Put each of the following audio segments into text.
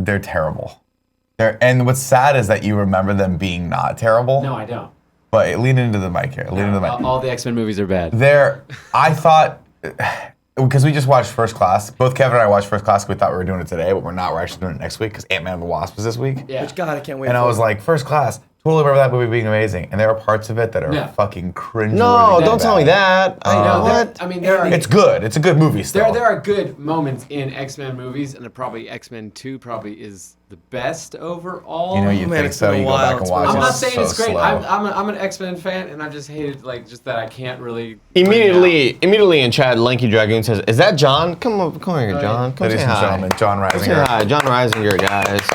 they're terrible. And what's sad is that you remember them being not terrible. No, I don't. But lean into the mic here. Lean into the mic. All the X-Men movies are bad. I thought, because we just watched First Class. Both Kevin and I watched First Class. We thought we were doing it today, but we're not. We're actually doing it next week because Ant-Man and the Wasp is this week. Yeah. Which, God, I can't wait And for I was it. like, First Class. Totally remember that movie being amazing. And there are parts of it that are fucking cringe. No, don't tell me that. What? I mean, It's good. It's a good movie still. There are good moments in X-Men movies, and probably X-Men 2 probably is the best overall. You know, you think so. You go back and watch it. I'm not saying so it's great. slow. I'm an X-Men fan, and I just hated just that I can't really. Immediately in chat, Lanky Dragoon says, "Is that John? Come here, John. Come Ladies say and hi. gentlemen, Jon Come say Risinger. hi, Jon Risinger, guys."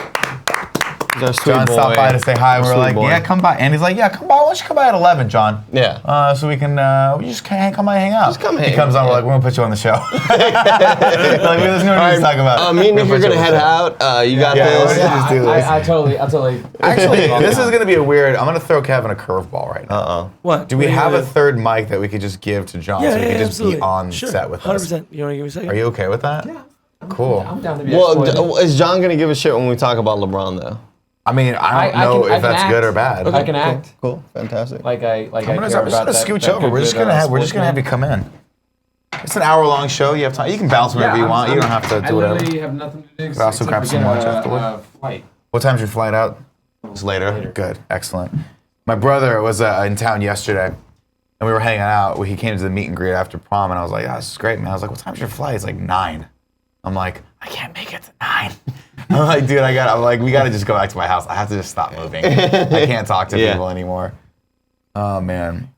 He's our sweet John boy. stopped by to say hi. We're Sweet like, boy. yeah, come by. And he's like, yeah, come by. Why don't you come by at 11, John? Yeah. So we can, we just come by and hang out. Just come He hang, comes on, yeah. we're like, we're going to put you on the show. Like, there's no news to talk about. Me and Nick are gonna head out. You got this. Just do this. I totally. Actually, this is going to be a weird, I'm going to throw Kevin a curveball right now. What? Do we have a third mic that we could just give to John so he could just absolutely. be on Sure. set with us? 100%. You want to give me a second? Are you okay with that? Yeah. Cool. I'm down to be Well, exploited. is John gonna give a shit when we talk about LeBron though? I mean, I don't know if that's good or bad. I can act. Cool, fantastic. Like I I'm care just about gonna that. scooch that over. We're just good, gonna have you come in. It's an hour-long show. You have time. You can bounce whenever you want. You don't have to do whatever. I literally have nothing to do. But also grab some lunch afterward. Flight. What time's your flight out? It's later. Good. Excellent. My brother was in town yesterday, and we were hanging out. He came to the meet and greet after prom, and I was like, "Yeah, this is great, man." I was like, "What time's your flight?" It's like 9. I'm like, "I can't make it to 9." I'm like, "Dude, I'm like, we gotta just go back to my house. I have to just stop moving. I can't talk to people anymore." Oh man.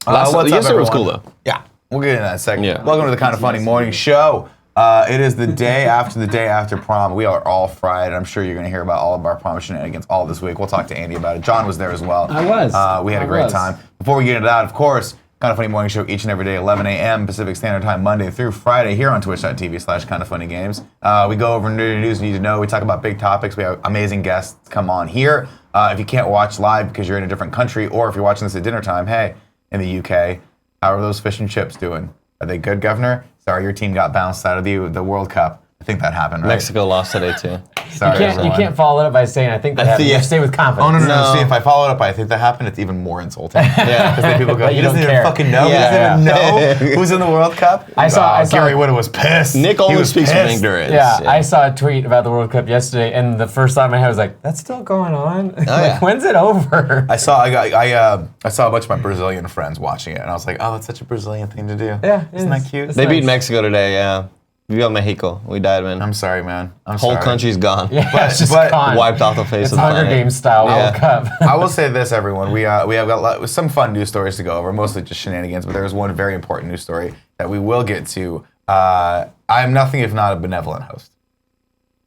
What's up, yesterday was everyone? cool though. Yeah, we'll get into that in a second. Yeah. Welcome to the Kind of Funny Morning Show. It is the day after prom. We are all fried. I'm sure you're going to hear about all of our prom shenanigans all this week. We'll talk to Andy about it. John was there as well. I was. We had a great time. Before we get into that, of course, Kind of Funny Morning Show each and every day, 11 a.m. Pacific Standard Time, Monday through Friday, here on twitch.tv/kindoffunnygames. We go over nerdy news you need to know. We talk about big topics. We have amazing guests come on here. If you can't watch live because you're in a different country, or if you're watching this at dinner time, hey, in the UK, how are those fish and chips doing? Are they good, Governor? Sorry, your team got bounced out of the World Cup. I think that happened, right? Mexico lost today too. Sorry, You everyone. can't follow it up by saying I think that happened. You stay with confidence. Oh, no. No. See, if I follow it up, I think that happened, it's even more insulting. Yeah. Because then people go, But he you doesn't don't even care. fucking know. Yeah. He doesn't even know who's in the World Cup. I saw- Gary Wood was pissed. Nick He always was speaks from pissed. ignorance. Yeah, I saw a tweet about the World Cup yesterday, and the first thought in my head was like, "That's still going on. yeah. When's it over?" I saw a bunch of my Brazilian friends watching it, and I was like, oh, that's such a Brazilian thing to do. Yeah, Isn't that cute? They beat nice. Mexico today. Yeah. Viva Mexico. We died, man. I'm sorry, man. I'm Whole sorry. country's gone. Yeah, it's just but gone. Wiped off the face It's of the Hunger planet. Games style World Cup. I will say this, everyone. We have got some fun news stories to go over, mostly just shenanigans, but there is one very important news story that we will get to. I am nothing if not a benevolent host.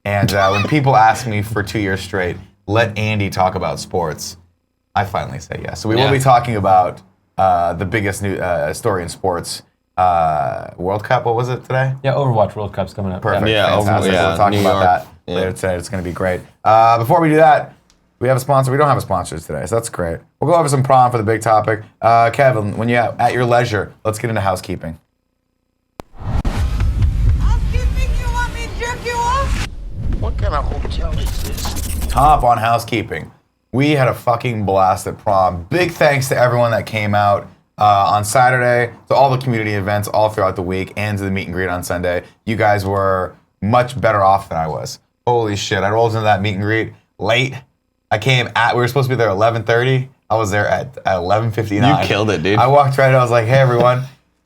And when people ask me for 2 years straight, let Andy talk about sports, I finally say yes. So we will be talking about the biggest new story in sports. World Cup, what was it today? Yeah, Overwatch World Cup's coming up. Perfect. Yeah, Fantastic. yeah, We'll talk New about York. that Yeah. later today. It's going to be great. Before we do that, we have a sponsor. We don't have a sponsor today, so that's great. We'll go over some prom for the big topic. Kevin, when you're at your leisure, let's get into housekeeping. Housekeeping, you want me to jerk you off? What kind of hotel is this? Top on housekeeping. We had a fucking blast at prom. Big thanks to everyone that came out on Saturday, to all the community events all throughout the week, and to the meet and greet on Sunday. You guys were much better off than I was. Holy shit, I rolled into that meet and greet late. We were supposed to be there at 11:30. I was there at 11:59. You killed it, dude. I walked right in, I was like, hey everyone.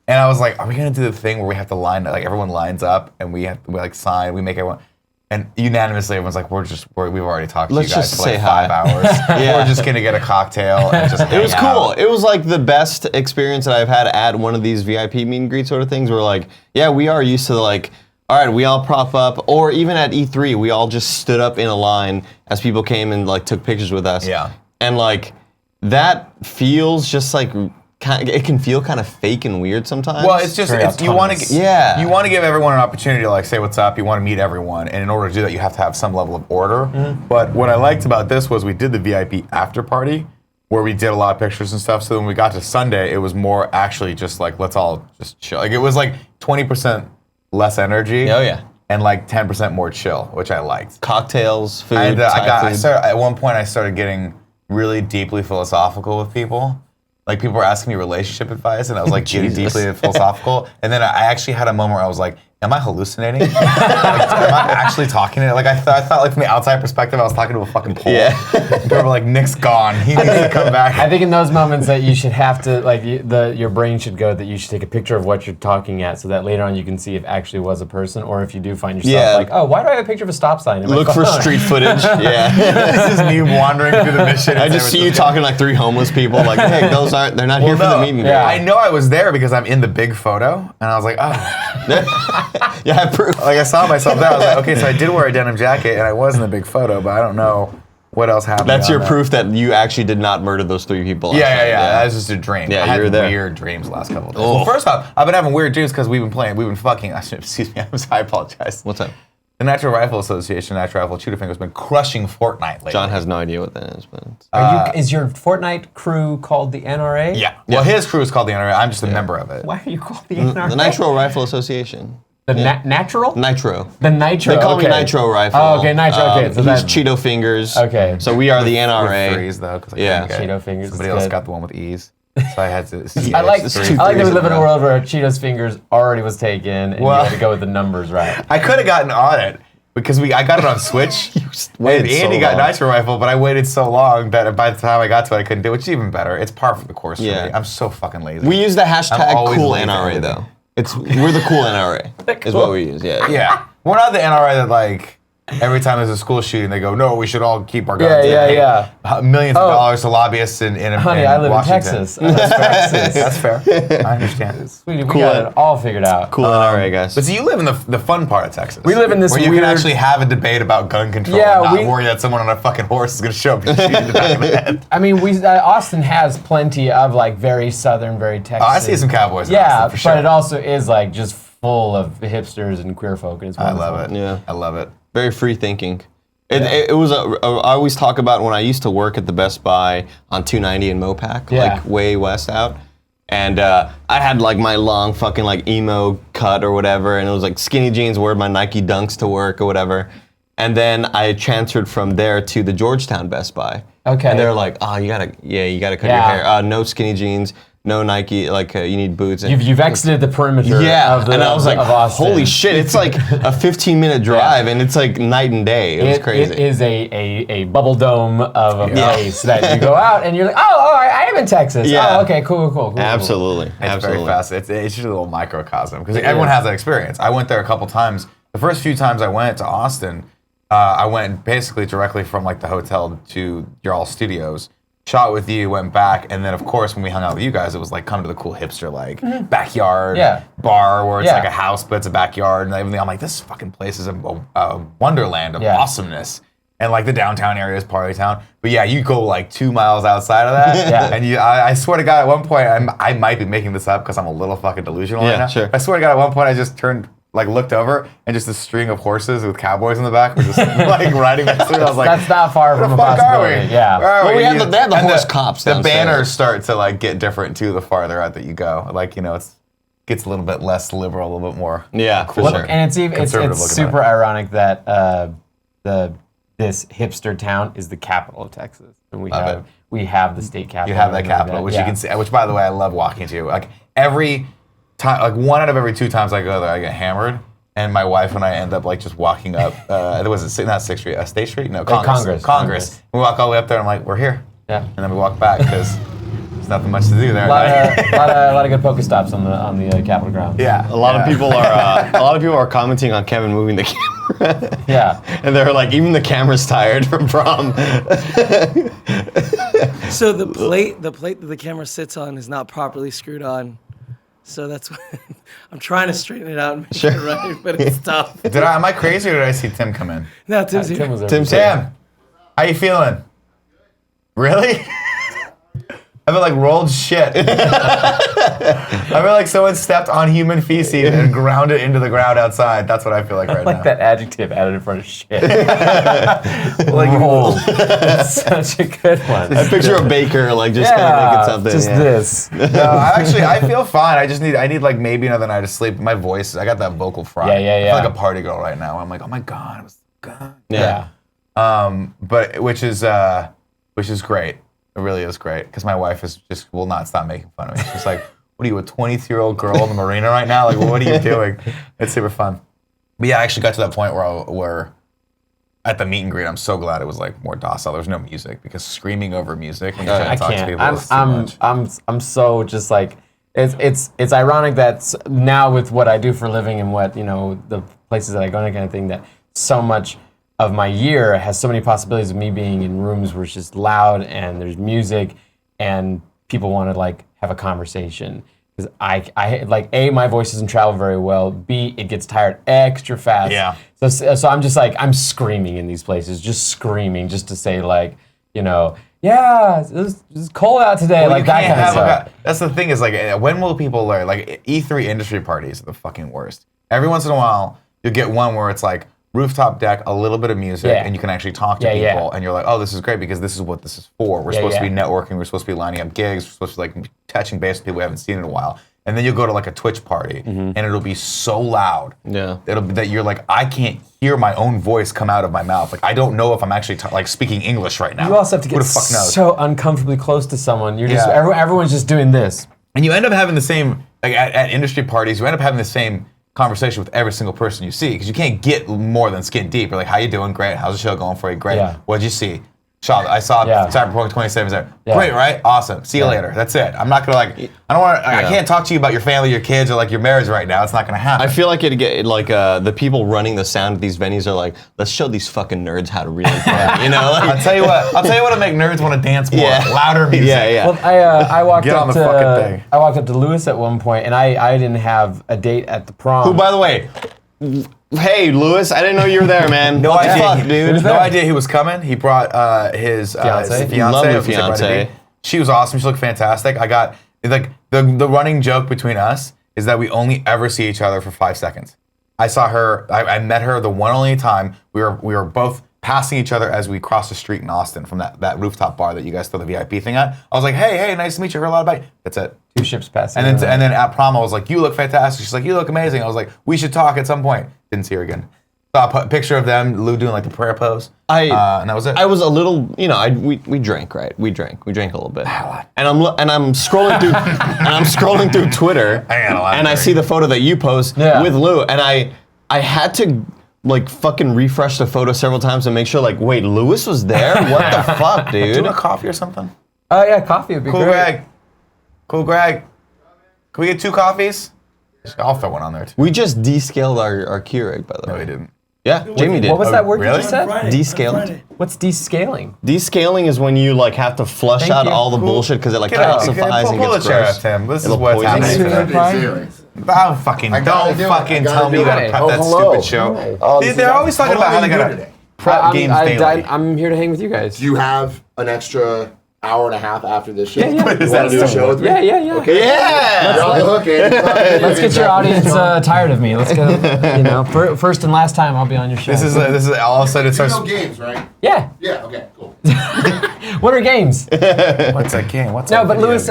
And I was like, are we gonna do the thing where we have to like everyone lines up and we like sign, we make everyone, and unanimously everyone's like, we've already talked Let's to you guys just for like say 5 hi. hours. Yeah. We're just gonna get a cocktail and just It was hang cool. out. It was like the best experience that I've had at one of these VIP meet and greet sort of things where like, yeah, we are used to like, all right, we all prop up, or even at E3, we all just stood up in a line as people came and like took pictures with us. Yeah. And like, that feels just like, it can feel kind of fake and weird sometimes. Well, it's just Very you want autonomous. to you want to give everyone an opportunity to like say what's up. You want to meet everyone, and in order to do that, you have to have some level of order. But what I liked about this was we did the VIP after party where we did a lot of pictures and stuff. So when we got to Sunday, it was more actually just like let's all just chill. Like it was like 20% less energy. Oh, yeah. and like 10% more chill, which I liked. Cocktails, food, I food. started, at one point I started getting really deeply philosophical with people. Like people were asking me relationship advice, and I was like getting deeply philosophical. And then I actually had a moment where I was like, "Am I hallucinating? Like, am I actually talking to it?" Like I thought, like from the outside perspective, I was talking to a fucking pole. Yeah. People were like, "Nick's gone. He needs to come back." I think in those moments that you should have to like your brain should go that you should take a picture of what you're talking at, so that later on you can see if it actually was a person, or if you do find yourself like, oh, why do I have a picture of a stop sign? In my Look for phone? street footage. Yeah. This is me wandering through the mission. I just see you talking to like 3 homeless people. Like, hey, they're not here for the meeting. Yeah. I know I was there because I'm in the big photo, and I was like, oh. Yeah, I have proof. Like I saw myself there. I was like, okay, so I did wear a denim jacket, and I was in the big photo, but I don't know what else happened. That's on your that. proof that you actually did not murder those 3 people. Yeah. That was just a dream. Yeah, I had you were there. weird dreams the last couple of days. Oh. Well, first off, I've been having weird dreams because we've been fucking. Excuse me, I apologize. What's up? The Natural Rifle Association, Natural Rifle Shooter Finger, has been crushing Fortnite lately. John has no idea what that is, but Is your Fortnite crew called the NRA? Yeah. Well, his crew is called the NRA. I'm just a member of it. Why are you called the NRA? the Nitro Rifle Association. The natural? Nitro. The Nitro. They call me okay. Nitro Rifle. Oh, okay, Nitro. Okay, so he's that's Cheeto Fingers. Okay. So we are the With NRA. threes, though, 'cause I Yeah. couldn't get- Cheeto Fingers. Somebody is else good. got the one with ease. So I had to. I like It's that two we threes live in a row. world where Cheetos Fingers already was taken, and Well- you had to go with the numbers right. I could have gotten on it because I got it on Switch. waited And Andy so got long. Nitro Rifle, but I waited so long that by the time I got to it, I couldn't do it, which is even better. It's par for the course for Yeah. me. I'm so fucking lazy. We use the I'm hashtag always cool late for NRA everything. though. We're the cool NRA. Is what we use. Yeah. Yeah. We're not the NRA that, like, every time there's a school shooting, they go, no, we should all keep our guns. Yeah. Millions of dollars to lobbyists in Honey, I live Washington. in Texas. Texas. That's fair. I understand. Sweetie, we Cool. got it all figured out. Cool NRA guys. But see, you live in the fun part of Texas. We live in this where you can weird- actually have a debate about gun control Yeah, and not we- worry that someone on a fucking horse is going to show up and shoot you in the back of the head. I mean, Austin has plenty of like very southern, very Texas. Oh, I see some cowboys in Yeah, Austin, for sure. but it also is like just full of hipsters and queer folk. And it's I wonderful. love it. Yeah. I love it. Very free thinking. It was I always talk about when I used to work at the Best Buy on 290 in Mopac, Yeah. like way west out. And I had like my long fucking like emo cut or whatever, and it was like skinny jeans, wore my Nike Dunks to work or whatever. And then I transferred from there to the Georgetown Best Buy. Okay. And they're like, oh, you gotta cut your hair. No skinny jeans, no Nike, like you need boots. You've exited the perimeter. Yeah, of the, and I was like, of Austin. holy shit, it's like a 15-minute drive, and it's like night and day. It was crazy. It is a bubble dome of a Yeah. place that you go out and you're like, I am in Texas. Yeah. Oh, okay, cool. Absolutely. It's Absolutely. very fast. It's just a little microcosm because everyone has that experience. I went there a couple times. The first few times I went to Austin, I went basically directly from like the hotel to your all studios. Shot with you, went back, and then of course when we hung out with you guys, it was like come to the cool hipster like backyard bar where it's like a house but it's a backyard and everything. I'm like, this fucking place is a wonderland of awesomeness. And like the downtown area is party town. But yeah, you go like 2 miles outside of that. And I swear to God, at one point, I might be making this up because I'm a little fucking delusional right now. Sure. I swear to God, at one point I just looked over and just a string of horses with cowboys in the back were just like riding next to it. I was like, That's not far from a where the fuck are we? possibility. Yeah. Where are Well, we? they had the And horse cops The downstairs. banners start to like get different too the farther out that you go. Like, it gets a little bit less liberal, a little bit more. Yeah, for cooler. sure. And it's Conservative looking super at it. ironic that this hipster town is the capital of Texas, and we have the state capital. You have that and everything capital, like which that. you can see. Which, by the way, I love walking to. Like every time, like 1 out of every 2 times I go there, I get hammered, and my wife and I end up like just walking up. It was not 6th Street, State Street, no, Congress. We walk all the way up there, and I'm like, we're here. Yeah. And then we walk back because there's nothing much to do there. A lot of good Pokestops on the Capitol grounds. Yeah. A lot of people are commenting on Kevin moving the camera. Yeah. And they're like, even the camera's tired from prom. So the plate that the camera sits on is not properly screwed on. So that's why I'm trying to straighten it out and make it right, but it's tough. Am I crazy or did I see Tim come in? No, Tim's here. Tim was there. Tim's Tim, how you feeling? Really? I feel like rolled shit. I feel like someone stepped on human feces and ground it into the ground outside. That's what I feel like right now. Like that adjective added in front of shit. Like Rolled. That's such a good one. I picture a baker like just kind of making something. Just this. No, I feel fine. I need like maybe another night of sleep. My voice, I got that vocal fry. Yeah. I feel like a party girl right now. I'm like, oh my god, it was good. Yeah. But which is great. It really is great because my wife will not stop making fun of me. She's like, what are you, a 22-year-old girl in the marina right now? Like, what are you doing? It's super fun. But yeah, I actually got to that point where at the meet and greet, I'm so glad it was like more docile. There was no music because screaming over music when you're trying to talk to people is too much. I'm so just like it's ironic that now with what I do for a living and what the places that I go and kind of thing that so much of my year has so many possibilities of me being in rooms where it's just loud and there's music and people want to like have a conversation because I like my voice doesn't travel very well. B, it gets tired extra fast. Yeah. So I'm just like I'm screaming in these places, just screaming just to say like yeah, it's cold out today, Well, like you that can't kind of have stuff. that's the thing is like when will people learn? Like E3 industry parties are the fucking worst. Every once in a while you'll get one where it's like rooftop deck, a little bit of music, and you can actually talk to people, and you're like, oh, this is great because this is what this is for. We're supposed to be networking, we're supposed to be lining up gigs, we're supposed to be like touching base with people we haven't seen in a while. And then you'll go to like a Twitch party, and it'll be so loud that you're like, I can't hear my own voice come out of my mouth. Like I don't know if I'm actually like speaking English right now. You also have to get Who the fuck knows? so uncomfortably close to someone. You're just everyone's just doing this. And you end up having the same, like at industry parties, you end up having the same conversation with every single person you see because you can't get more than skin deep. You're like, how you doing? Great. How's the show going for you? Great. Yeah. What'd you see? I saw Cyberpunk 2077. Great, right? Awesome. See you later. That's it. I'm not gonna like. I can't talk to you about your family, your kids, or like your marriage right now. It's not gonna happen. I feel like the people running the sound at these venues are like, let's show these fucking nerds how to really play. I'll tell you what'll make nerds want to dance more. Louder music. Yeah. Well, I walked Get up on the to fucking thing. I walked up to Lewis at one point, and I didn't have a date at the prom. Who, by the way, hey, Lewis, I didn't know you were there, man. No What the idea, fuck, dude? No idea he was coming. He brought his fiance. Lovely fiance. She was awesome. She looked fantastic. I got like the running joke between us is that we only ever see each other for 5 seconds. I saw her. I met her the one only time we were both passing each other as we crossed the street in Austin from that rooftop bar that you guys throw the VIP thing at. I was like, hey, nice to meet you. I heard a lot about you. That's it. 2 ships passing. And then at prom, I was like, you look fantastic. She's like, you look amazing. I was like, we should talk at some point. Didn't see her again. Saw a picture of them, Lou doing like the prayer pose. And that was it. I was a little, we drank, right? We drank a little bit. And I'm scrolling through Twitter, and I see the photo that you post with Lou, and I had to like fucking refresh the photo several times and make sure like, wait, Lewis was there? What the fuck, dude? Do you want a coffee or something? Oh yeah, coffee would be great. Cool, Greg. Can we get 2 coffees? I'll throw one on there too. We just descaled our Keurig, by the way. No, we didn't. Yeah, Jamie did. What was that word really? you just said? Descaled. What's descaling? Descaling is when you like have to flush Thank out you. all the bullshit because it like Get out. calcifies and Pull gets the chair gross. up, Tim. This is It'll what's poison happening you. today. Don't fucking tell me you gotta prep that hello. stupid show. They're always talking about how they gotta prep games daily. I'm here to hang with you guys. Do you have an extra hour and a half after this show? Yeah. You want to do a show with me? Yeah. Okay. Yeah. You're on the hook, Andy. Let's get your audience tired of me. Let's go. First and last time I'll be on your show. This is all of a sudden it You starts. know games, right? Yeah. Yeah. Okay. Cool. What are games? What's a game? What's No, a but video Lewis,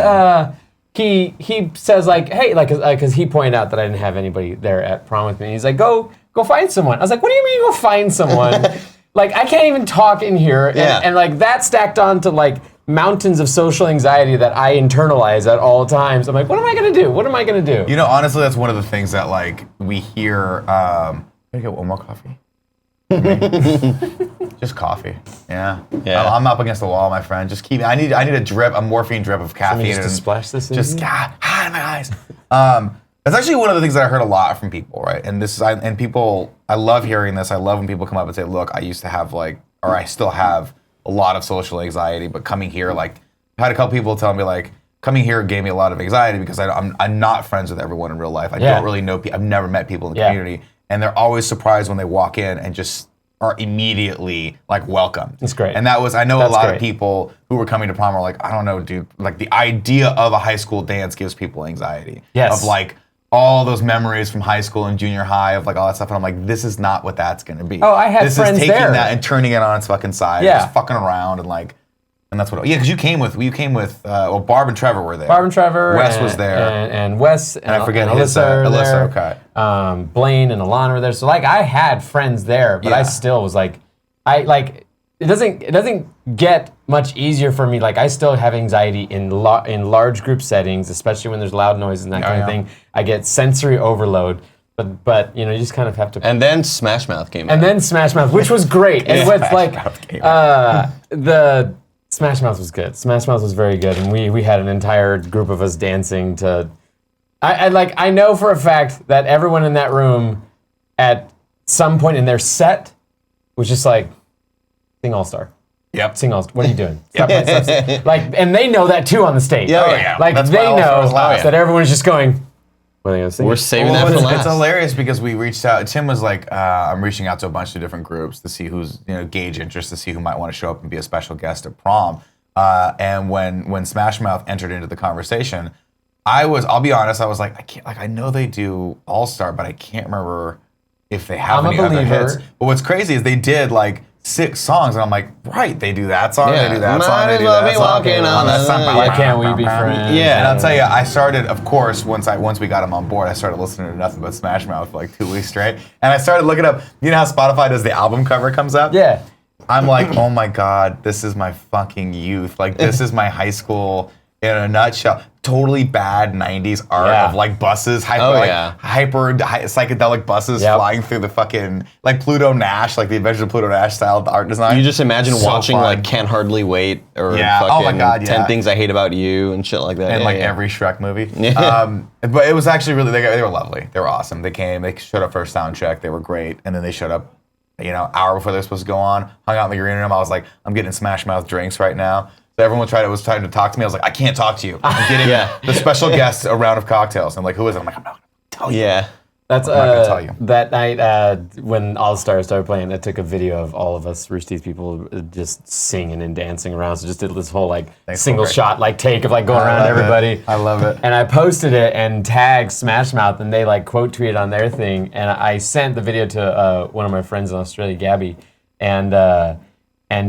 game? he says like, hey, like, because he pointed out that I didn't have anybody there at prom with me. He's like, go find someone. I was like, what do you mean go find someone? Like, I can't even talk in here, and like that stacked on to like mountains of social anxiety that I internalize at all times. I'm like, what am I gonna do? What am I gonna do? You know, honestly, that's one of the things that like we hear. Can I get one more coffee? Just coffee. Yeah. I'm up against the wall, my friend. Just keep. I need a drip, a morphine drip of caffeine. Just to splash this in. Just in my eyes. That's actually one of the things that I heard a lot from people, right? And this is people. I love hearing this. I love when people come up and say, "Look, I used to have I still have a lot of social anxiety, but coming here, like, I had a couple people tell me like." Coming here gave me a lot of anxiety because I'm not friends with everyone in real life. I don't really know people. I've never met people in the community. And they're always surprised when they walk in and just are immediately like welcomed. That's great. And that was, I know a lot great. of people who were coming to prom were like, I don't know, dude, like the idea of a high school dance gives people anxiety. Yes. Of like all those memories from high school and junior high of like all that stuff. And I'm like, this is not what that's gonna be. Oh, I had this friends is taking there. that and turning it on its fucking side. Yeah. Just fucking around and like, and that's what, yeah, because you came with, well, Barb and Trevor were there. Barb and Trevor. Wes was there. And Wes. And I forget and his, Alyssa. were Alyssa, there. okay. Blaine and Alana were there. So like I had friends there, but I Yeah. still was like, it doesn't get much easier for me. Like I still have anxiety in large group settings, especially when there's loud noise and that kind of thing. I get sensory overload. But you know, you just kind of have to. And then Smash Mouth came out. And then Smash Mouth, which was great. And with like the Smash Mouth was good. Smash Mouth was very good, and we had an entire group of us dancing to. I know for a fact that everyone in that room, at some point in their set, was just like, sing All Star. Yep. Sing All Star. What are you doing? Stop, like, and they know that too on the stage. Yeah, yeah. Like That's they why All Star know was loud. that everyone's just going. What are they gonna sing? We're saving Well, that for it's last. hilarious because we reached out. Tim was like, I'm reaching out to a bunch of different groups to see who's, gauge interest, to see who might want to show up and be a special guest at prom. And when Smash Mouth entered into the conversation, I'll be honest, I was like, I know they do All Star, but I can't remember if they have any other hits. But what's crazy is they did like 6 songs, and I'm like, right, they do that song, Yeah. they do that Might song, they as do well that be song. walking on the sun. Why can't we be friends? Yeah. And I'll tell you, I started, of course, once we got him on board, I started listening to nothing but Smash Mouth for like 2 weeks straight. And I started looking up, you know how Spotify does the album cover comes up? Yeah. I'm like, oh my God, this is my fucking youth. Like, this is my high school in a nutshell. Totally bad 90s art of like buses, psychedelic buses flying through the fucking, like Pluto Nash, like the Adventures of Pluto Nash style art design. You just imagine So watching fun. like Can't Hardly Wait or Oh fucking my God, 10 Things I Hate About You and shit like that. And Yeah, like yeah. every Shrek movie. But it was actually really, they were lovely. They were awesome. They came, they showed up for a sound check. They were great. And then they showed up, hour before they were supposed to go on, hung out in the green room. I was like, I'm getting Smash Mouth drinks right now. So everyone was trying to talk to me. I was like, I can't talk to you. I'm getting the special guest a round of cocktails. I'm like, who is it? I'm like, I'm not going to tell you. Yeah. That's I'm not gonna tell you. That night when All Stars started playing, I took a video of all of us Rooster Teeth people just singing and dancing around. So just did this whole single shot take of like going around everybody. I love it. And I posted it and tagged Smash Mouth, and they like quote tweeted on their thing. And I sent the video to one of my friends in Australia, Gabby, and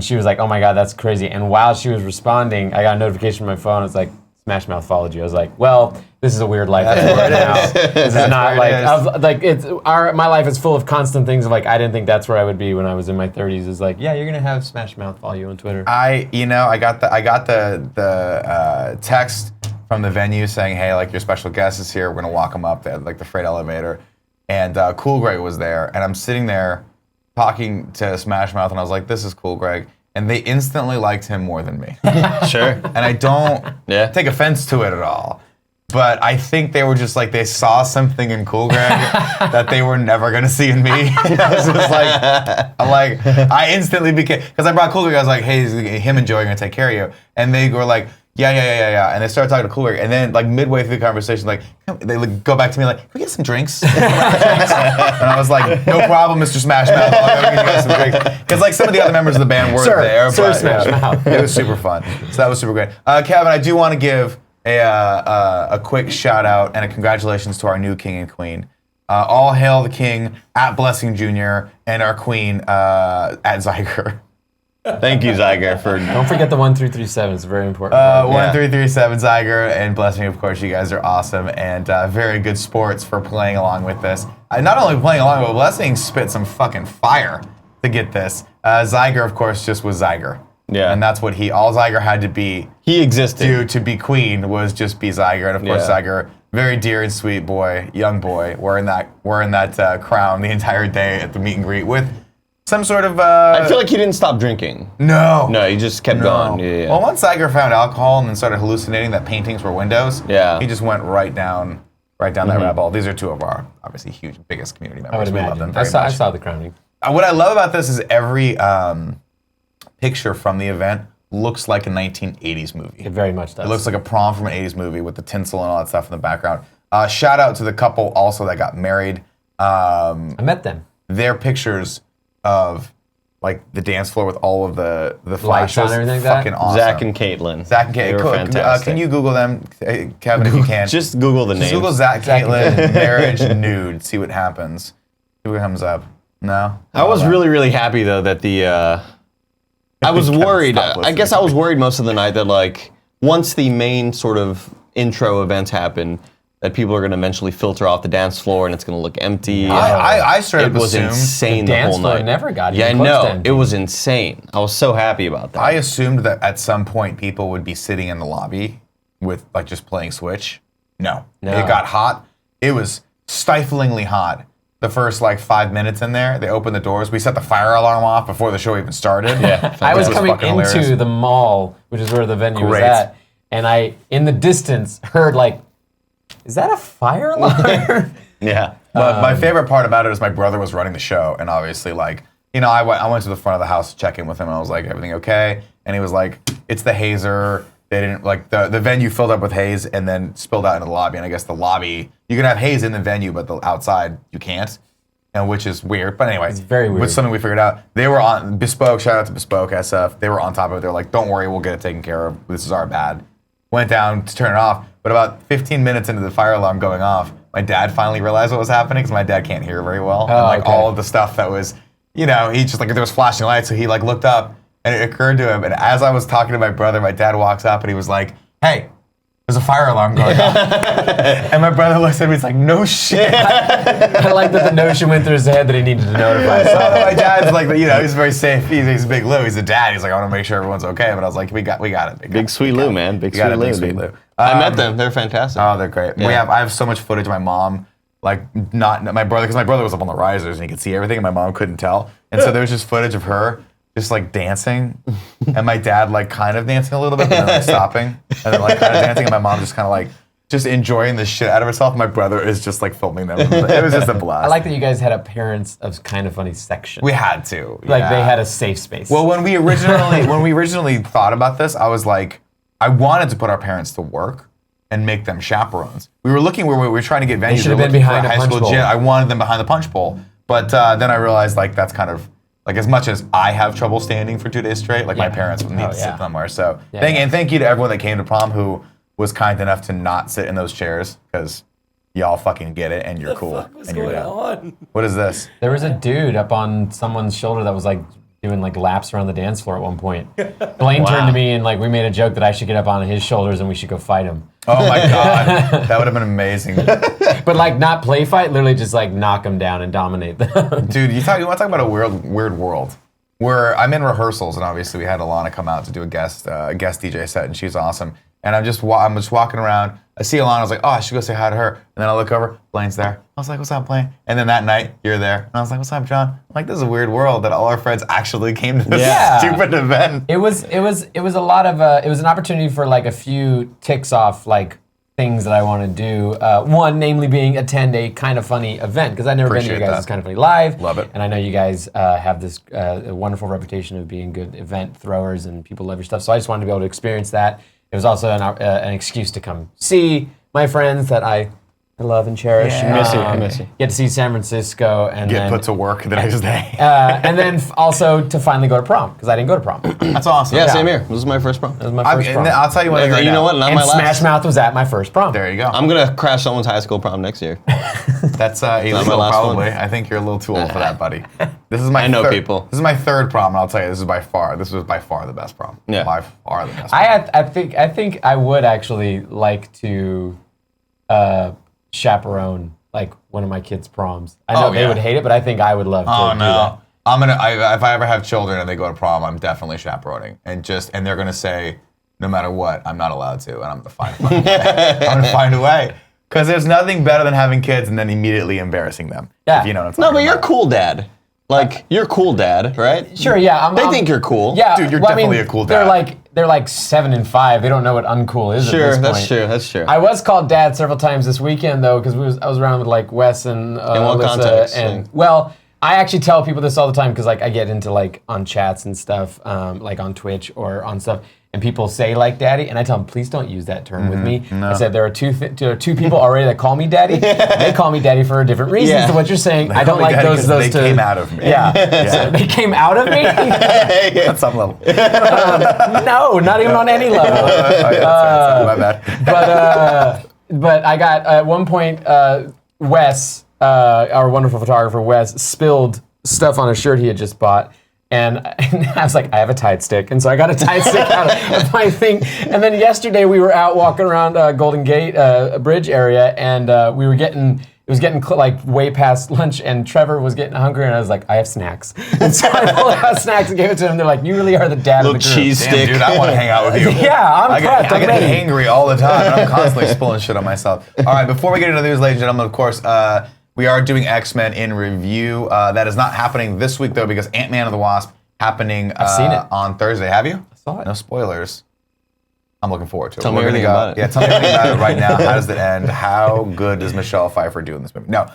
she was like, "Oh my God, that's crazy!" And while she was responding, I got a notification on my phone. It's like, Smash Mouth followed you. I was like, "Well, this is a weird life now. This is not my life is full of constant things of like I didn't think that's where I would be when I was in my 30s. Is like, yeah, you're gonna have Smash Mouth follow you on Twitter. I got the text from the venue saying, hey, like your special guest is here. We're gonna walk him up there, like the freight elevator, and Cool Greg was there, and I'm sitting there talking to Smash Mouth, and I was like, this is Cool Greg. And they instantly liked him more than me. Sure. And I don't take offense to it at all. But I think they were just like, they saw something in Cool Greg that they were never going to see in me. I was just like, I instantly became, because I brought Cool Greg, I was like, hey, him and Joey are going to take care of you. And they were like, yeah. And they started talking to Cool Greg. And then like midway through the conversation, like they go back to me like, can we get some drinks? And I was like, no problem, Mr. Smash Mouth. I'll go get some drinks. Because like some of the other members of the band weren't there. Sir but Smash Mouth. It was super fun. So that was super great. Kevin, I do want to give a quick shout out and a congratulations to our new king and queen. All hail the king at Blessing Jr. and our queen at Zyger. Thank you, Zyger, for. Don't forget the 1337. It's very important. 1337 Zyger and Blessing, of course, you guys are awesome and very good sports for playing along with this. Not only playing along, but Blessing spit some fucking fire to get this. Zyger, of course, just was Zyger. Yeah. And that's what all Zyger had to be. He existed. To be queen was just be Zyger. And of course, Zyger, very dear and sweet boy, young boy, wearing that crown the entire day at the meet and greet with some sort of. I feel like he didn't stop drinking. No. No, he just kept going. Yeah. Well, once Zyger found alcohol and then started hallucinating that paintings were windows, he just went right down that rabbit hole. These are two of our obviously huge, biggest community members. I would We imagine. love them very I much. saw the crowning. What I love about this is every picture from the event looks like a 1980s movie. It very much does. It looks like a prom from an 80s movie with the tinsel and all that stuff in the background. Shout out to the couple also that got married. I met them. Their pictures of like the dance floor with all of the Lights on flashes. and everything like that? Fucking awesome. Zach and Caitlin. Zach and They Caitlin. were fantastic. Can you Google them, Kevin, if you can? Just Google the Just names. Google Zach Caitlin marriage nude. See what happens. See what comes up. No. I was really, really happy though that the. I was Kevin, worried. stop I listening guess to I was me. worried most of the night that like once the main sort of intro events happen, that people are going to eventually filter off the dance floor and it's going to look empty. I straight It up was assumed. insane The the dance whole floor night. never got Yeah, I even close to know. empty. It was insane. I was so happy about that. I assumed that at some point people would be sitting in the lobby with like just playing Switch. No. It got hot. It was stiflingly hot. The first like 5 minutes in there, they opened the doors. We set the fire alarm off before the show even started. Yeah, I was coming fucking into hilarious. the mall, which is where the venue was Great. at, and I, in the distance, heard like, is that a fire alarm? yeah. But my favorite part about it is my brother was running the show, and obviously, like, you know, I went to the front of the house to check in with him, and I was like, everything okay? And he was like, it's the hazer. They didn't, like, the venue filled up with haze and then spilled out into the lobby, and I guess the lobby, you can have haze in the venue, but the outside, you can't, and which is weird. But anyway, it's very weird. It's something we figured out. They were on, Bespoke, shout out to Bespoke SF, they were on top of it. They were like, don't worry, we'll get it taken care of. This is our bad. Went down to turn it off, but about 15 minutes into the fire alarm going off, my dad finally realized what was happening because my dad can't hear very well. And like okay. all of the stuff that was, you know, he just like, there was flashing lights, so he like looked up and it occurred to him. And as I was talking to my brother, my dad walks up and he was like, hey, there's a fire alarm going off. And my brother looks at me, he's like, no shit. I like that the notion went through his head that he needed to notify someone. My dad's like, you know, he's very safe. He's Big Lou. He's a dad. He's like, I want to make sure everyone's okay. But I was like, we got it. Big Sweet Lou, man. Big Sweet Lou. Sweet dude. Lou. I met them. They're fantastic. Oh, they're great. Yeah. I have so much footage of my mom, like not my brother, because my brother was up on the risers and he could see everything, and my mom couldn't tell. And so there was just footage of her just like dancing, and my dad like kind of dancing a little bit, but then like stopping, and then like kind of dancing, and my mom just kind of like just enjoying the shit out of herself. My brother is just like filming them. It was just a blast. I like that you guys had a Parents of Kind of Funny section. We had to. Like yeah. they had a safe space. Well, when we originally thought about this, I was like, I wanted to put our parents to work and make them chaperones. We were looking where we were trying to get venues. should have We were been looking for behind a high punch school bowl. gym. I wanted them behind the punch bowl, but then I realized like that's kind of like as much as I have trouble standing for 2 days straight, like my parents would need to sit somewhere. So thank you to everyone that came to prom who was kind enough to not sit in those chairs because y'all fucking get it and you're cool What's and you're going down. on? What is this? There was a dude up on someone's shoulder that was like doing like laps around the dance floor at one point. Blaine turned to me and like we made a joke that I should get up on his shoulders and we should go fight him. Oh my god, that would have been amazing. But like not play fight, literally just like knock them down and dominate them. Dude, you want to talk about a weird world where I'm in rehearsals and obviously we had Alana come out to do a guest DJ set and she's awesome. And I'm just walking around. I see Alana. I was like, oh, I should go say hi to her. And then I look over. Blaine's there. I was like, what's up, Blaine? And then that night, you're there. And I was like, what's up, John? I'm like, this is a weird world that all our friends actually came to this stupid event. It was a lot of it was an opportunity for like a few ticks off like things that I want to do. One, namely, being attend a Kind of Funny event because I've never been to you guys' Kind of Funny live. Love it. And I know you guys have this wonderful reputation of being good event throwers and people love your stuff. So I just wanted to be able to experience that. It was also an excuse to come see my friends that I love and cherish. Yeah. I miss you. Get to see San Francisco and Get then, put to work the next day. and then also to finally go to prom because I didn't go to prom. That's awesome. Yeah, same here. This is my first prom. That was my first prom. I'll tell you what. You know what? Not And my last. Smash Mouth was at my first prom. There you go. I'm gonna crash someone's high school prom next year. That's illegal, my last probably. one. I think you're a little too old for that, buddy. This is my. I know third, people. This is my third prom, and I'll tell you, this was by far the best prom. Yeah. By far the best. Prom. I think I would actually like to chaperone like one of my kids' proms. I know they would hate it, but I think I would love to do that. I'm gonna. If I ever have children and they go to prom, I'm definitely chaperoning, and they're gonna say, no matter what, I'm not allowed to, and I'm gonna find a way. I'm gonna find a way, because there's nothing better than having kids and then immediately embarrassing them. Yeah. If you know what I'm No, talking but you're about. cool, Dad. Like you're cool, Dad, right? Sure, yeah. They think you're cool. Yeah, Dude, you're definitely a cool dad. They're like 7 and 5. They don't know what uncool is. Sure, at this that's point. true. That's true. I was called Dad several times this weekend though, because I was around with like Wes and In what Alyssa, context? and well, I actually tell people this all the time because like I get into like on chats and stuff, like on Twitch or on stuff. and people say like daddy, and I tell them, please don't use that term with me. I said there are two people already that call me daddy. They call me daddy for different reasons to what you're saying. I don't like those They two. came out of me. Yeah. So they came out of me? At some level. No, not even on any level. My bad. But I got, at one point, Wes, our wonderful photographer, Wes, spilled stuff on a shirt he had just bought. And I was like, I have a Tide stick. And so I got a Tide stick out of my thing. And then yesterday we were out walking around Golden Gate Bridge area, and we were getting, it was getting like way past lunch, and Trevor was getting hungry, and I was like, I have snacks. And so I pulled out snacks and gave it to him. They're like, you really are the dad of the group. cheese Damn, stick. dude, I want to hang out with you. Yeah, I'm prepped. I get ready. hangry all the time, and I'm constantly spilling shit on myself. All right, before we get into the news, ladies and gentlemen, of course, we are doing X-Men in review. That is not happening this week, though, because Ant-Man and the Wasp happening seen it. on Thursday. Have you? I saw it. No spoilers. I'm looking forward to it. Tell me We're gonna everything about it. Yeah, tell me everything about it right now. How does it end? How good does Michelle Pfeiffer do in this movie? No,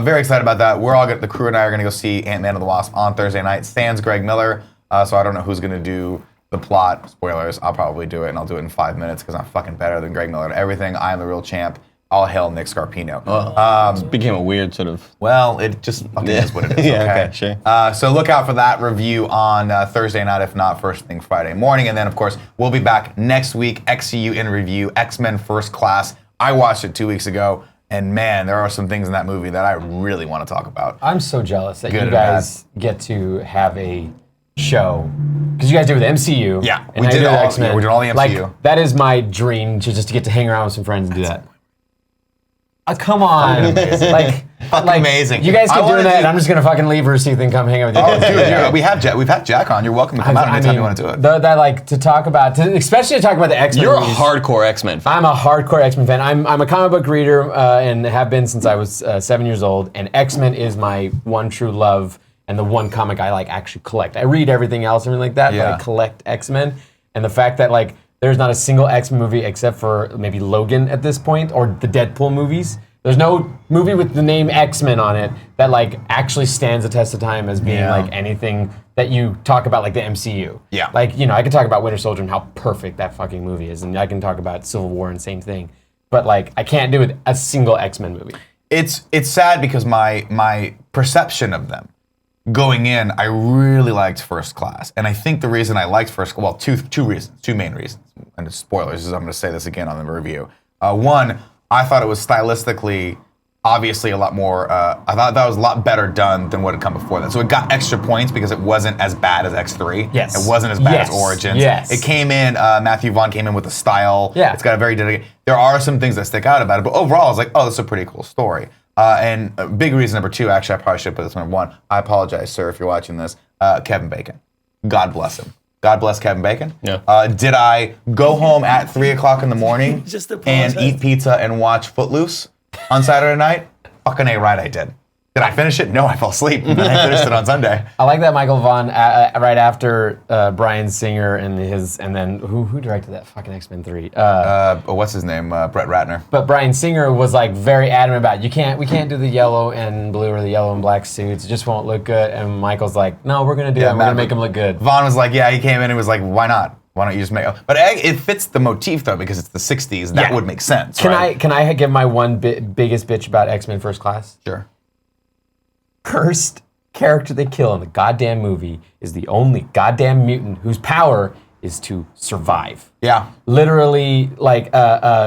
very excited about that. We're all the crew and I are gonna go see Ant-Man and the Wasp on Thursday night. Sans Greg Miller, so I don't know who's gonna do the plot. Spoilers. I'll probably do it, and I'll do it in 5 minutes because I'm fucking better than Greg Miller at everything. I am the real champ. All hail Nick Scarpino. Became a weird sort of. Well, it just fucking is what it is. Yeah, okay, okay, sure. So look out for that review on Thursday night, if not first thing Friday morning. And then, of course, we'll be back next week, XCU in review, X-Men First Class. I watched it 2 weeks ago, and man, there are some things in that movie that I really want to talk about. I'm so jealous that Good you and guys get to have a show, because you guys do it with MCU. Yeah, and we I did do all- X-Men. yeah, we did all the MCU. Like, that is my dream, to get to hang around with some friends and do that. Come on, like amazing. You guys I keep wanna doing that, do- and I'm just gonna fucking leave her so you can come hang out with you. Oh, guys. dude, yeah, we've had Jack on. You're welcome to come out anytime you want to do it. That like to talk about, especially to talk about the X-Men. You're a movies. hardcore X-Men fan. I'm a hardcore X-Men fan. I'm a comic book reader and have been since I was 7 years old. And X-Men is my one true love and the one comic I like actually collect. I read everything else and everything like that, but Yeah. I collect X-Men. And the fact that like there's not a single X-Men movie except for maybe Logan at this point, or the Deadpool movies. There's no movie with the name X-Men on it that like actually stands the test of time as being like anything that you talk about like the MCU. Yeah. Like, you know, I can talk about Winter Soldier and how perfect that fucking movie is, and I can talk about Civil War and same thing. But like, I can't do it a single X-Men movie. It's sad because my perception of them going in, I really liked First Class, and I think the reason I liked two main reasons, and it's spoilers, is I'm going to say this again on the review. One, I thought it was stylistically, obviously a lot more. I thought that was a lot better done than what had come before that. So it got extra points because it wasn't as bad as X3. Yes. It wasn't as bad Yes. as Origins. Yes. It came in. Matthew Vaughn came in with a style. Yeah. It's got a very dedicated. There are some things that stick out about it, but overall, I was like, oh, this is a pretty cool story. And a big reason number two, actually, I probably should put this number one. I apologize, sir, if you're watching this. Kevin Bacon. God bless him. God bless Kevin Bacon. Yeah. Did I go home at 3 o'clock in the morning Just and apologize. eat pizza and watch Footloose on Saturday night? Fucking A right, I did. Did I finish it? No, I fell asleep. And then I finished it on Sunday. I like that Michael Vaughn right after Bryan Singer and then who directed that fucking X-Men 3? What's his name? Brett Ratner. But Bryan Singer was like very adamant about we can't do the yellow and blue or the yellow and black suits. It just won't look good. And Michael's like, no, we're gonna do it. We're gonna make them look good. Vaughn was like, yeah, he came in and was like, why not? Why don't you just make it? But it fits the motif though because it's the 60s. That would make sense, right? Can I give my biggest bitch about X-Men First Class? Sure. First character they kill in the goddamn movie is the only goddamn mutant whose power is to survive. Yeah. Literally, like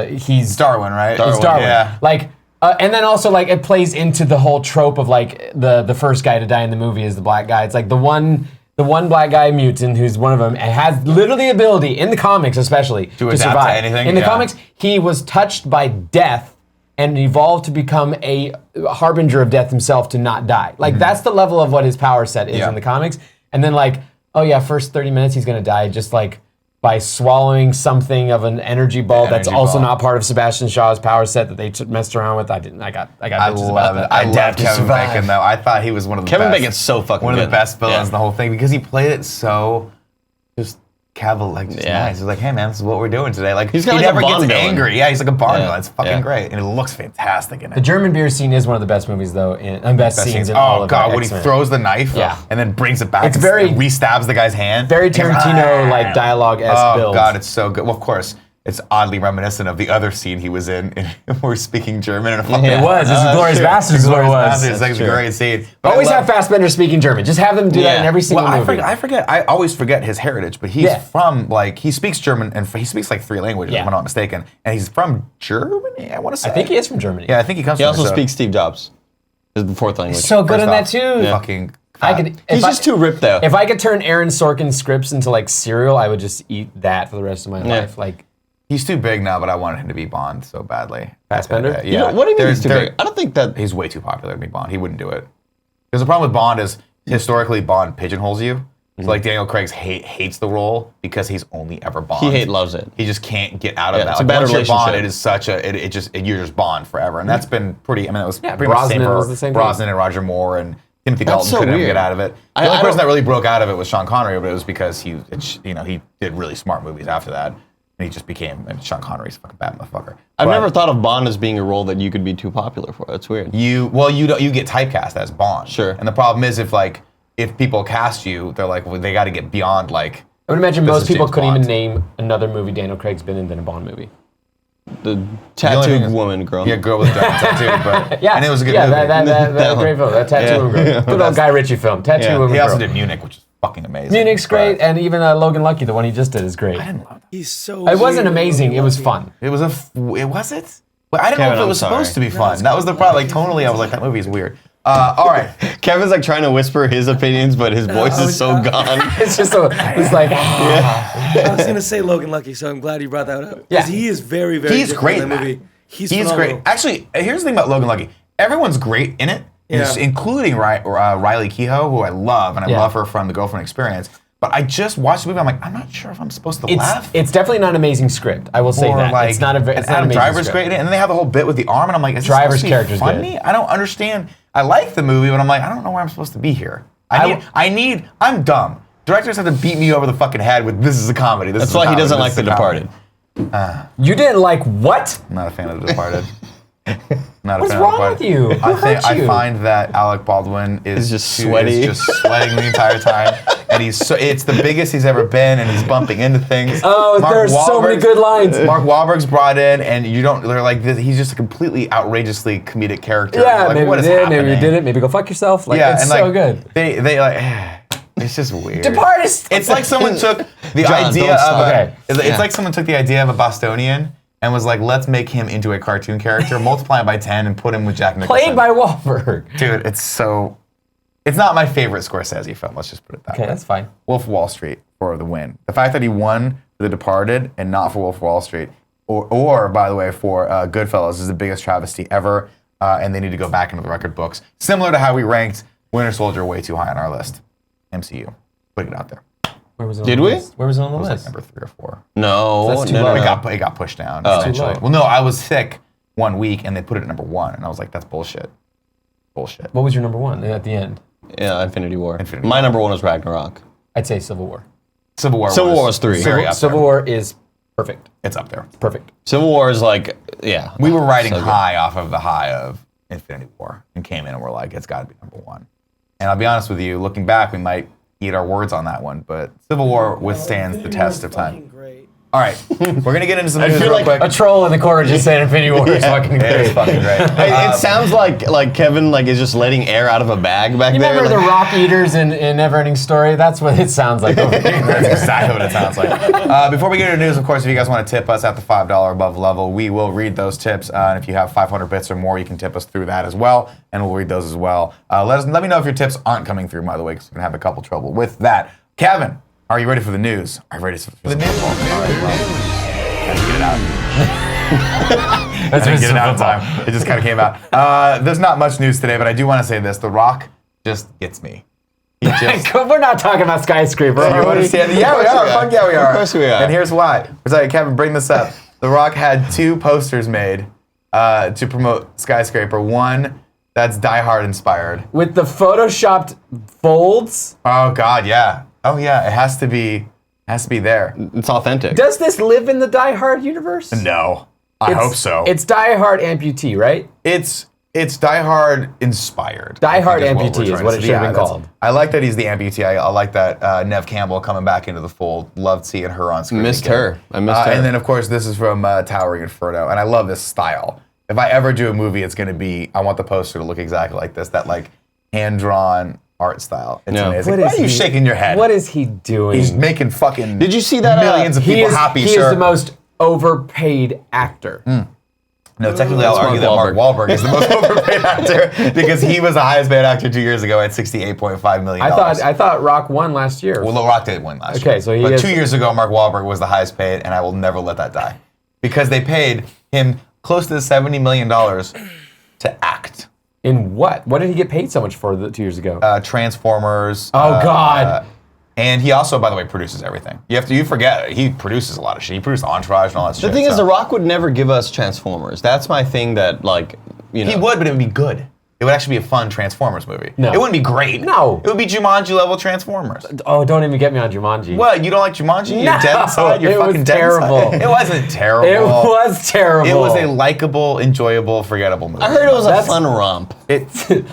he's Darwin, right? It's Darwin. Yeah. Like, and then also like it plays into the whole trope of like the first guy to die in the movie is the black guy. It's like the one black guy mutant who's one of them and has literally the ability in the comics especially to adapt survive. to anything, In the yeah. comics, he was touched by death and evolved to become a harbinger of death himself to not die. Like that's the level of what his power set is in the comics. And then like, oh yeah, first 30 minutes he's gonna die just like by swallowing something of an energy ball that's energy also ball. not part of Sebastian Shaw's power set that they messed around with. I got I bitches about love it. that. I love Adapt to Kevin survive. Bacon though. I thought he was one of the Kevin best. Bacon's so fucking one of the good. best villains Yeah. in the whole thing because he played it so just like just nice. He's like, hey man, this is what we're doing today. Like he's he like never a gets Bond villain. angry. Yeah, he's like a Bond villain. It's fucking great, and it looks fantastic in it. The German beer scene is one of the best movies, though, and best scenes in all of God, when he X-Men. throws the knife and then brings it back It's and very- re-stabs the guy's hand. Very Tarantino like dialogue-esque build. Oh God, it's so good. Well, of course, it's oddly reminiscent of the other scene he was in where we're speaking German. And It was. It's Glorious Bastards is what it was. It's like a great scene. But Always have Fassbender speaking German. Just have them do that in every single movie. I always forget his heritage, but he's from he speaks German and he speaks like 3 languages, if I'm not mistaken. And he's from Germany, I want to say. I think he is from Germany. Yeah, I think he comes He from also there, so- speaks Steve Jobs. Is the 4th language. So good in that too. Fucking. He's just too ripped though. If I could turn Aaron Sorkin's scripts into like cereal, I would just eat that for the rest of my life. Like He's too big now, but I wanted him to be Bond so badly. Fassbender? Yeah. You know, what do you mean he's too big? I don't think that He's way too popular to be Bond. He wouldn't do it. Because the problem with Bond is historically Bond pigeonholes you. So like Daniel Craig hates the role because he's only ever Bond. he loves it. He just can't get out of that. it's a Like, bad once you're Bond, relationship. it is such a you're just Bond forever, and that's been pretty. I mean, it was pretty Brosnan much was the the same same for thing. Brosnan and Roger Moore and Timothy That's Dalton so couldn't ever weird. get out of it. The I only person don't- that really broke out of it was Sean Connery, but it was because he did really smart movies after that, and he just became. And Sean Connery's a fucking bad motherfucker. I've But never thought of Bond as being a role that you could be too popular for. That's weird. you get typecast as Bond. Sure. And the problem is if people cast you, they're like, well, they got to get beyond like. I would imagine This most is people James couldn't Bond. even name another movie Daniel Craig's been in than a Bond movie. The only tattooed thing is- woman girl. Yeah, girl with a tattoo, but Yeah, and it was a good yeah, movie. that great film, that Tattoo Woman Girl. Good old Guy Ritchie film, Tattoo Woman He also Girl. did Munich, which is fucking amazing. Munich great, but and even Logan Lucky, the one he just did, is great. He's so. It wasn't weird. amazing. It was fun. It was was it? But I didn't know Kevin, if it I'm was sorry. supposed to be fun. That was the problem. Like tonally, I was like, that movie is weird. All right. Kevin's like trying to whisper his opinions, but his voice is so gone. It's just it's like I was gonna say Logan Lucky, so I'm glad you brought that up. Yeah. Because he is very, very. He's different great in in that that. movie. He's He's phenomenal. great. Actually, here's the thing about Logan Lucky. Everyone's great in it, including Riley Keough, who I love, and I love her from The Girlfriend Experience. But I just watched the movie. I'm like, I'm not sure if I'm supposed to laugh. it's definitely not an amazing script. I will say Or that like, it's not a very. and Adam Driver's great in it, and then they have the whole bit with the arm, and I'm like, is this Driver's supposed to be character's funny? good. I don't understand. I like the movie, but I'm like, I don't know where I'm supposed to be here. I'm dumb. Directors have to beat me over the fucking head with this is a comedy. That's why he doesn't like The Departed. You didn't like what? I'm not a fan of The Departed. Not a What's fan wrong of The with you? Departed. Who hurt I you? find that Alec Baldwin is just sweaty. Is just sweating the entire time, and it's the biggest he's ever been, and he's bumping into things. Oh, there's so many good lines. Mark Wahlberg's brought in, and they're like this, he's just a completely outrageously comedic character. Yeah, like, maybe what you is did, happening? maybe you didn't. Maybe go fuck yourself. Like, it's and so like, good. They like. It's just weird. Departed. It's like someone took the John, idea don't of stop. Okay. it's like someone took the idea of a Bostonian and was like, let's make him into a cartoon character, multiply him by 10, and put him with Jack Nicholson. Played by Wahlberg. Dude, it's not my favorite Scorsese film. Let's just put it that Okay, way. that's fine. Wolf of Wall Street for the win. The fact that he won for The Departed and not for Wolf of Wall Street, or by the way, for Goodfellas is the biggest travesty ever, and they need to go back into the record books. Similar to how we ranked Winter Soldier way too high on our list. MCU. Putting it out there. Where was it on Did the we? list? Where was it on the It was like list? number 3 or 4. No, That's too no, low. no, It no. got pushed down too eventually. low. Well, no, I was sick 1 week and they put it at number 1, and I was like, that's bullshit. Bullshit. What was your number one at the end? Yeah, Infinity War. Infinity My War. number 1 was Ragnarok. I'd say Civil War. Civil War. Civil War was 3. Very up Civil there. War is perfect. It's up there. Perfect. Civil War is like, yeah. We were riding So good. high off of the high of Infinity War and came in and we're like, it's got to be number 1. And I'll be honest with you, looking back, we might eat our words on that one, but Civil War withstands the test of time. Great. All right, we're gonna get into some I news feel real like quick. A troll in the corner just saying Infinity War is fucking It is great. fucking great. It sounds like Kevin is just letting air out of a bag back You there. remember the like- rock eaters in Neverending Story? That's what it sounds like over here. That's exactly what it sounds like. Before we get into news, of course, if you guys want to tip us at the $5 above level, we will read those tips. And if you have 500 bits or more, you can tip us through that as well, and we'll read those as well. Let me know if your tips aren't coming through, by the way, because we're going to have a couple trouble with that. Kevin, are you ready for the news? Are you ready for the news? All right, well, I had to get it out. I didn't get it out in time. It just kind of came out. There's not much news today, but I do want to say this. The Rock just gets me. He just... We're not talking about skyscraper. You understand? Yeah, we are. Fuck yeah, we are. Of course we are. And here's why. We're sorry, Kevin, bring this up. The Rock had 2 posters made to promote Skyscraper. One that's Die Hard inspired. With the photoshopped folds. Oh God, yeah. Oh yeah, it has to be Has to be there. It's authentic. Does this live in the Die Hard universe? No. I hope so. It's Die Hard amputee, right? It's Die Hard inspired. Die Hard I think amputee is what it should have been called. I like that he's the amputee. I like that Nev Campbell coming back into the fold. Loved seeing her on screen. Missed again. her. I missed her. And then, of course, this is from Towering Inferno, and I love this style. If I ever do a movie, it's going to be, I want the poster to look exactly like this, that like hand-drawn art style. It's amazing. Why are you shaking your head? What is he doing? He's making fucking Did you see that, millions of people happy, He is the most overpaid actor. No, technically I'll argue that Mark Wahlberg is the most overpaid actor because he was the highest paid actor 2 years ago at $68.5 million. I thought Rock won last year. Well, Rock did win last year. Okay, so but 2 years ago, Mark Wahlberg was the highest paid, and I will never let that die. Because they paid him close to $70 million to act. In what? What did he get paid so much for 2 years ago? Transformers. Oh, God. And he also, by the way, produces everything. You forget, he produces a lot of shit. He produced Entourage and all that shit. The thing is, The Rock would never give us Transformers. That's my thing that, like, you know. He would, but it would be good. It would actually be a fun Transformers movie. No. It wouldn't be great. No. It would be Jumanji level Transformers. Oh, don't even get me on Jumanji. What? You don't like Jumanji? You're No, dead inside? You're it fucking was dead terrible. inside? It wasn't terrible. It was terrible. It was a likable, enjoyable, forgettable movie. I heard it was a fun romp. I think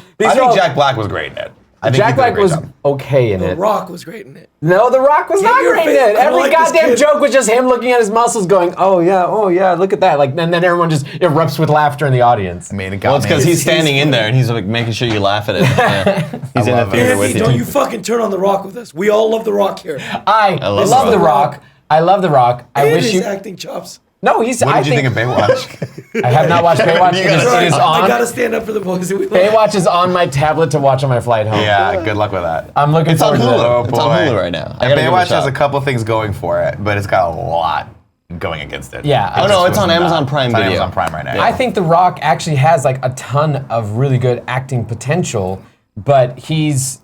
Jack Black was great in it. Jack Black was okay in The it. Rock was great in it. No, The Rock was not great in it. Every goddamn joke was just him looking at his muscles going, oh yeah, look at that. Like, and then everyone just erupts with laughter in the audience. I mean, Well, it's because he's standing in there and he's like making sure you laugh at it. Yeah. He's in the theater with Anthony, you. don't you fucking turn on The Rock with us. We all love The Rock here. I love The Rock. I love The Rock. I And wish his you. acting chops. No, he's. What did you think of Baywatch? I have not watched Baywatch. It is I on. gotta stand up for the boys that we love. Baywatch is on my tablet to watch on my flight home. Yeah, good luck with that. I'm looking It's on forward to that. Hulu. It's on Hulu right now. I And gotta give it a Baywatch has shot. a couple things going for it, but it's got a lot going against it. Yeah. It Oh, no, just it's on was Amazon not. Prime It's on Video. Amazon Prime right now. I think The Rock actually has like a ton of really good acting potential, but he's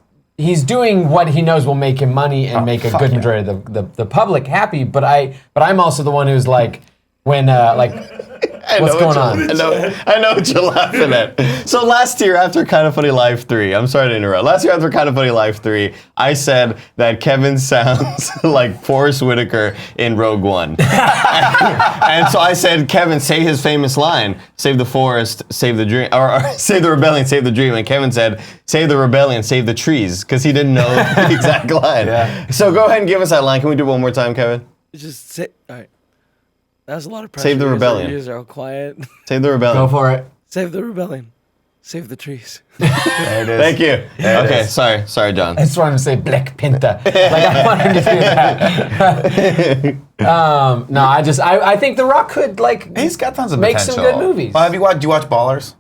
doing what he knows will make him money and make a good majority of the public happy. But I'm also the one who's like, when what's going on? I know what you're laughing at. So last year after Kind of Funny Live 3, I'm sorry to interrupt. Last year after Kind of Funny Live 3, I said that Kevin sounds like Forrest Whitaker in Rogue One. and so I said, Kevin, say his famous line, save the forest, save the dream, or save the rebellion, save the dream. And Kevin said, save the rebellion, save the trees, because he didn't know the exact line. Yeah. So go ahead and give us that line. Can we do it one more time, Kevin? Just say, all right. That was a lot of pressure. Save the rebellion. You guys are all quiet. Save the rebellion. Go for it. Save the rebellion. Save the trees. There it is. Thank you. There it Okay, is. sorry, John. I just wanted to say Black Panther. Like I wanted to do that. No, I think The Rock could like. He's got tons of make potential. some good movies. Well, do you watch Ballers?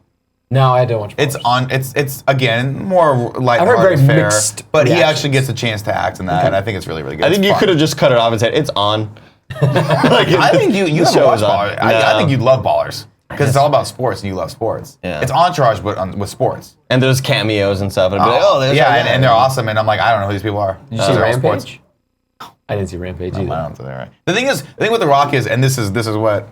No, I don't watch. It's on. It's again more like I've heard very mixed but he reactions. actually gets a chance to act in that, and I think it's really really good. I think It's you fun. could have just cut it off and said, it's on. I think you The never show watch is on. Ballers. I No. think you'd love Ballers because it's all about sports and you love sports. Yeah. It's Entourage but with sports. And there's cameos and stuff. And I'd be like, oh, there's yeah, that guy. and they're awesome. And I'm like, I don't know who these people are. Did you see They're all sports. Rampage? I didn't see Rampage I either. don't know, right. The thing with The Rock is, and this is what if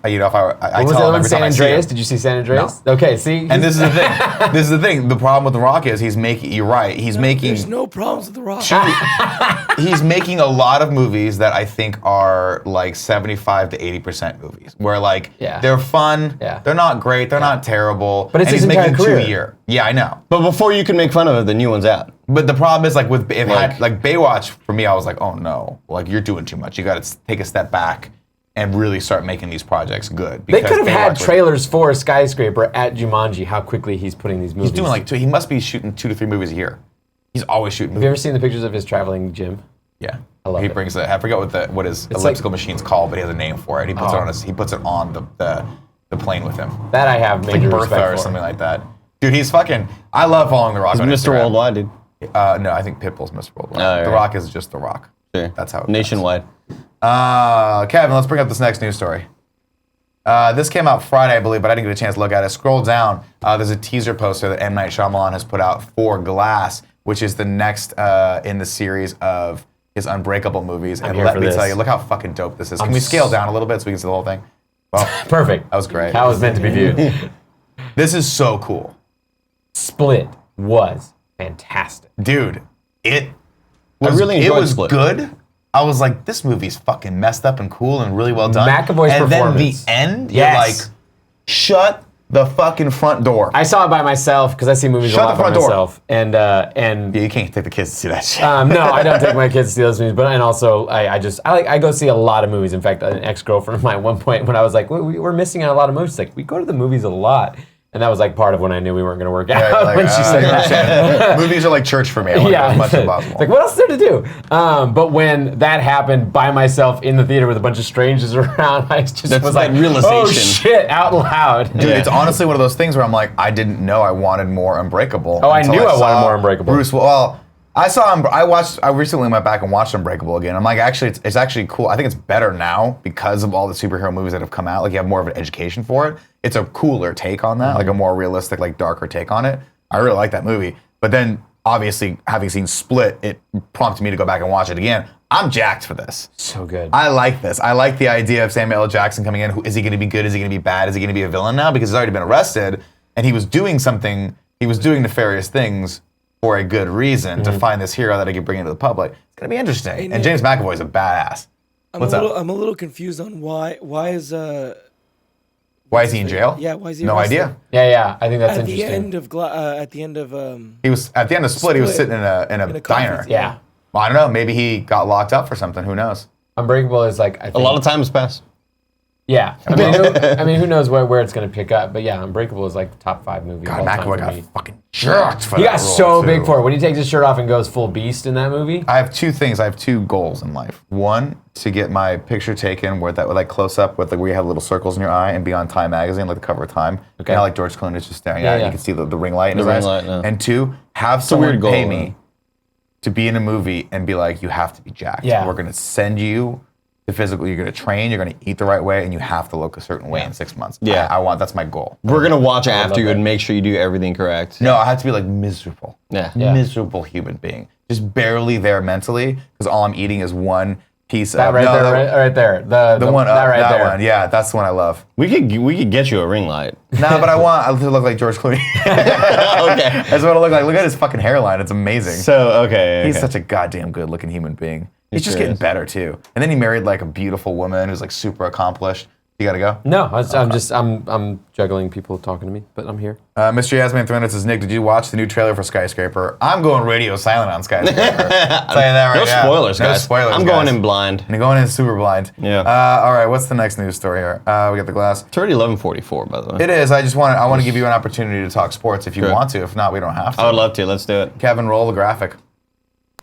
I What was tell the him other one? every San time I see him. Andreas? Did you see San Andreas? Okay, see. And this is the thing. This is the thing. The problem with The Rock is he's making. You're right. He's making. There's no problems with The Rock. He's making a lot of movies that I think are like 75 to 80% movies, where like Yeah. they're fun, Yeah. they're not great, they're not terrible, But it's and his he's entire making career. 2 a year. Yeah, I know. But before you can make fun of it, the new one's out. But the problem is like with Like- like Baywatch for me, I was like, oh no, like you're doing too much. You got to take a step back and really start making these projects good. They could have Baywatch had was- trailers for Skyscraper at Jumanji. How quickly he's putting these movies. He's doing like two. He must be shooting 2 to 3 movies a year. He's always shooting Have you ever movies. seen the pictures of his traveling gym? Yeah. I love he it. brings it. I forget what his It's elliptical machine's called, but he has a name for it. He puts Oh. he puts it on the plane with him. That I have Like major Bertha respect or for. something like that. Dude, he's fucking. I love following The Rock He's on Mr. Instagram. Worldwide, dude. No, I think Pitbull's Mr. Worldwide. Oh, The right. Rock is just The Rock. Sure. That's how it Nationwide. Kevin, let's bring up this next news story. This came out Friday, I believe, but I didn't get a chance to look at it. Scroll down. There's a teaser poster that M. Night Shyamalan has put out for Glass, which is the next in the series of his Unbreakable movies. And here let for me this. tell you, look how fucking dope this is. Can we scale down a little bit so we can see the whole thing? Well, Perfect. that was great. How it was meant to be viewed. This is so cool. Split was fantastic. Dude, it was, really enjoyed it was Split. good, I was like, this movie's fucking messed up and cool and really well done. McAvoy's and performance. then the end, Yes. you're like, shut the fucking front door. I saw it by myself because I see movies Shut a lot the by front door. myself, and Yeah, you can't take the kids to see that shit. no, I don't take my kids to see those movies. But and also, I go see a lot of movies. In fact, an ex-girlfriend of mine at one point when I was like, we're missing out on a lot of movies. She's like, we go to the movies a lot. And that was like part of when I knew we weren't going to work out Like, when she said that. Movies are like church for me. I want to go as much as possible. Like, what else is there to do? But when that happened by myself in the theater with a bunch of strangers around, I just was like, realization. oh shit, out loud. Dude, it's honestly one of those things where I'm like, I didn't know I wanted more Unbreakable. Oh, I until knew I wanted saw more Unbreakable. I recently went back and watched Unbreakable again. I'm like, actually, it's actually cool. I think it's better now because of all the superhero movies that have come out. Like, you have more of an education for it. It's a cooler take on that, like a more realistic, like darker take on it. I really like that movie. But then, obviously, having seen Split, it prompted me to go back and watch it again. I'm jacked for this. So good. I like this. I like the idea of Samuel L. Jackson coming in. Is he going to be good? Is he going to be bad? Is he going to be a villain now? Because he's already been arrested, and he was doing something. He was doing nefarious things for a good reason to find this hero that he could bring into the public. It's going to be interesting. And James McAvoy is a badass. What's up? I'm a little confused on why is Why is he in jail? Yeah, why is he No arrested? idea. Yeah, I think that's At the interesting. end of He was at the end of Split. He was Split. sitting in a diner. conference, Yeah. Well, I don't know. Maybe he got locked up for something. Who knows? Unbreakable is like, I think, A lot of time has passed. Yeah, I mean, who knows where it's gonna pick up? But yeah, Unbreakable is like top 5 movie. God, of all time McAvoy for got me. fucking jerked for He that got role, so too. big for it. When he takes his shirt off and goes full beast in that movie. I have 2 things. I have 2 goals in life. One, to get my picture taken with like close up with like where you have little circles in your eye and be on Time magazine, like the cover of Time. Okay. You know, like George Clooney is just staring Yeah, at it. yeah. You can see the ring light in The his ring eyes. light, yeah. And 2, have a someone weird goal, pay though. me to be in a movie and be like, you have to be jacked. Yeah. We're gonna send you the physical. You're gonna train. You're gonna eat the right way, and you have to look a certain way in 6 months. Yeah. I want. That's my goal. We're gonna watch after you that. and make sure you do everything correct. No, I have to be like miserable. Yeah. Miserable human being. Just barely there mentally, because all I'm eating is one piece That of right no, there, that- right there. The one that up, right that there. one. Yeah, that's the one I love. We could get you a ring light. Nah, but I want to look like George Clooney. Okay. That's what I look like. Look at his fucking hairline. It's amazing. So okay. He's okay. such a goddamn good-looking human being. He's just sure getting is. better too. And then he married like a beautiful woman who's like super accomplished. You gotta go. No, I'm juggling people talking to me, but I'm here. Mr. Yasmin 300 says, Nick, did you watch the new trailer for Skyscraper? I'm going radio silent on Skyscraper. I'll tell you that right No now. spoilers, No guys. spoilers, I'm going guys. in blind. And going in super blind. Yeah. All right, what's the next news story here? We got the glass. It's already 11:44, by the way. It is. I want to give you an opportunity to talk sports if you Good. want to. If not, we don't have to. I would love to. Let's do it. Kevin, roll the graphic.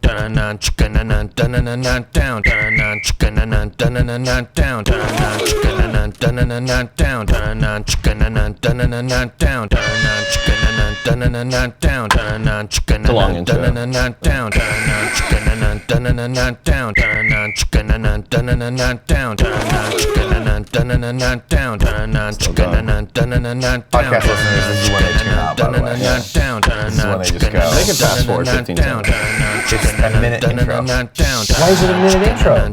It's a long intro. Podcast listeners, this is when they tune out, by the way. This is when they just go. They can fast forward 15 seconds. It's a minute intro. Why is it a minute intro?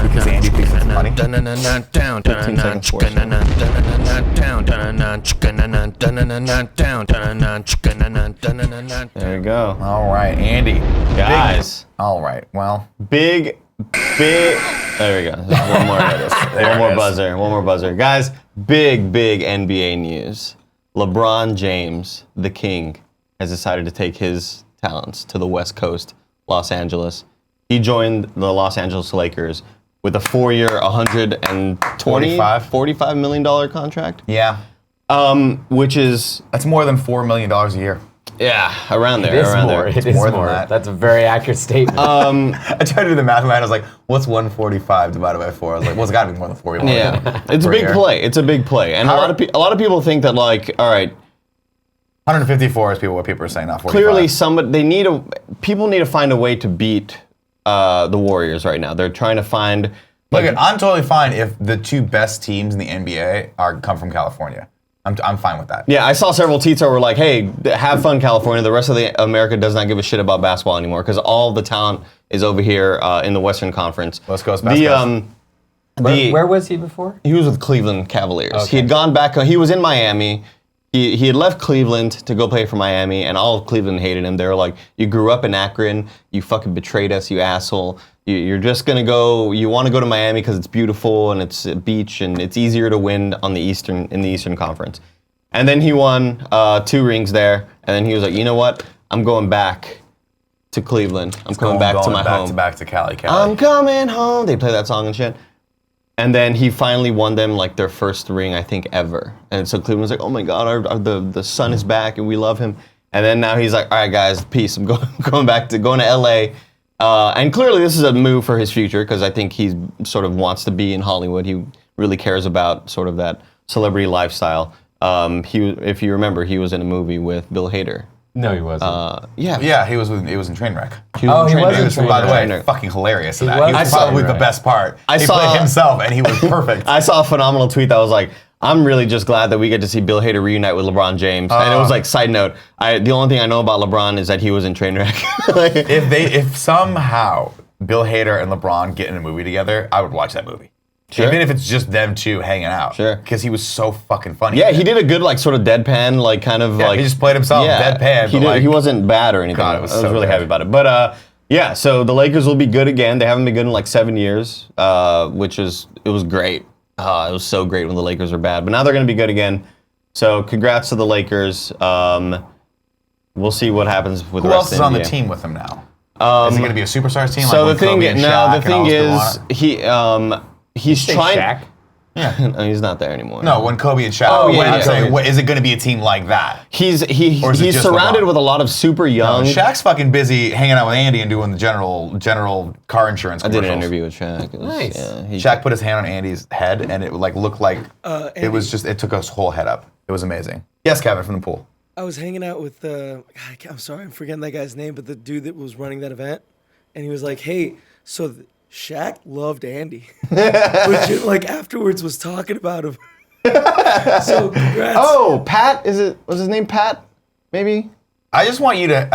Because Andy thinks it's funny. 15 seconds for There we go. All right, Andy. Guys, All right, well, big. There we go. Just one more. There it is. One more buzzer. Guys, big NBA news. LeBron James, the king, has decided to take his talents to the West Coast, Los Angeles. He joined the Los Angeles Lakers with a 4-year, $45 million contract. yeah. Which is That's more than $4 million a year. around there. It is around more. there. It is more than more. that. That's a very accurate statement. I tried to do the math in my head. I was like, what's 145 divided by 4? I was like, well, it's got to be more than 40 million. Yeah, it's a per big year. play. It's a big play, and a lot of people think that like, all right, 154 is what people are saying, not 45. clearly people need to find a way to beat the Warriors right now. They're trying to find. Look, I'm totally fine if the 2 best teams in the NBA come from California. I'm fine with that. Yeah, I saw several tweets that were like, "Hey, have fun, California. The rest of America does not give a shit about basketball anymore because all the talent is over here in the Western Conference." West Coast basketball. Where was he before? He was with Cleveland Cavaliers. Okay. He had gone back. He was in Miami. He had left Cleveland to go play for Miami, and all of Cleveland hated him. They were like, "You grew up in Akron. You fucking betrayed us, you asshole. You're just gonna go. You want to go to Miami because it's beautiful and it's a beach and it's easier to win in the Eastern Conference. And then he won 2 rings there, and then he was like, you know what? I'm going back to Cleveland. I'm coming back to my home. Back to Cali. I'm coming home. They play that song and shit. And then he finally won them like their first ring, I think, ever. And so Cleveland was like, oh my God, the son is back and we love him. And then now he's like, all right, guys, peace. I'm going to LA. And clearly this is a move for his future because I think he sort of wants to be in Hollywood. He really cares about sort of that celebrity lifestyle. If you remember, he was in a movie with Bill Hader. No, he wasn't. Yeah, he was in Trainwreck. He was in Trainwreck. By the way, fucking hilarious in that. was He was in probably the Trainwreck. best part. I He saw- played himself, and he was perfect. I saw a phenomenal tweet that was like, I'm really just glad that we get to see Bill Hader reunite with LeBron James. And it was like, side note, the only thing I know about LeBron is that he was in Trainwreck. If somehow Bill Hader and LeBron get in a movie together, I would watch that movie. Sure. Even if it's just them two hanging out. Sure. Because he was so fucking funny. Yeah, he did a good like sort of deadpan, like kind of Yeah, like he just played himself deadpan, He but, like- he wasn't bad or anything. God, it I was was so really good. happy about it. But yeah, so the Lakers will be good again. They haven't been good in like 7 years, it was great. It was so great when the Lakers were bad, but now they're going to be good again. So congrats to the Lakers. We'll see what happens with Who the else rest is of on the NBA. team with him now? Is it going to be a superstars team? So like the when thing, Kobe and no, Shaq the and thing all is, still on it? he's trying. Shaq? No, he's not there anymore. No, when Kobe and Shaq. Oh, yeah, when I'm yeah. saying, is it going to be a team like that? He's Or is it he's just surrounded LeBron? with a lot of super young. Shaq's fucking busy hanging out with Andy and doing the general car insurance I did commercials. an interview with Shaq. It was, Nice. Yeah, Shaq put his hand on Andy's head, and it like looked like it Andy- was just. It took his whole head up. It was amazing. Yes, Kevin from the pool. I was hanging out with I'm sorry, I'm forgetting that guy's name, but the dude that was running that event, and he was like, "Hey, so Shaq loved Andy," which like afterwards was talking about him. So congrats. Oh, Pat, was his name Pat? Maybe? I just want you to.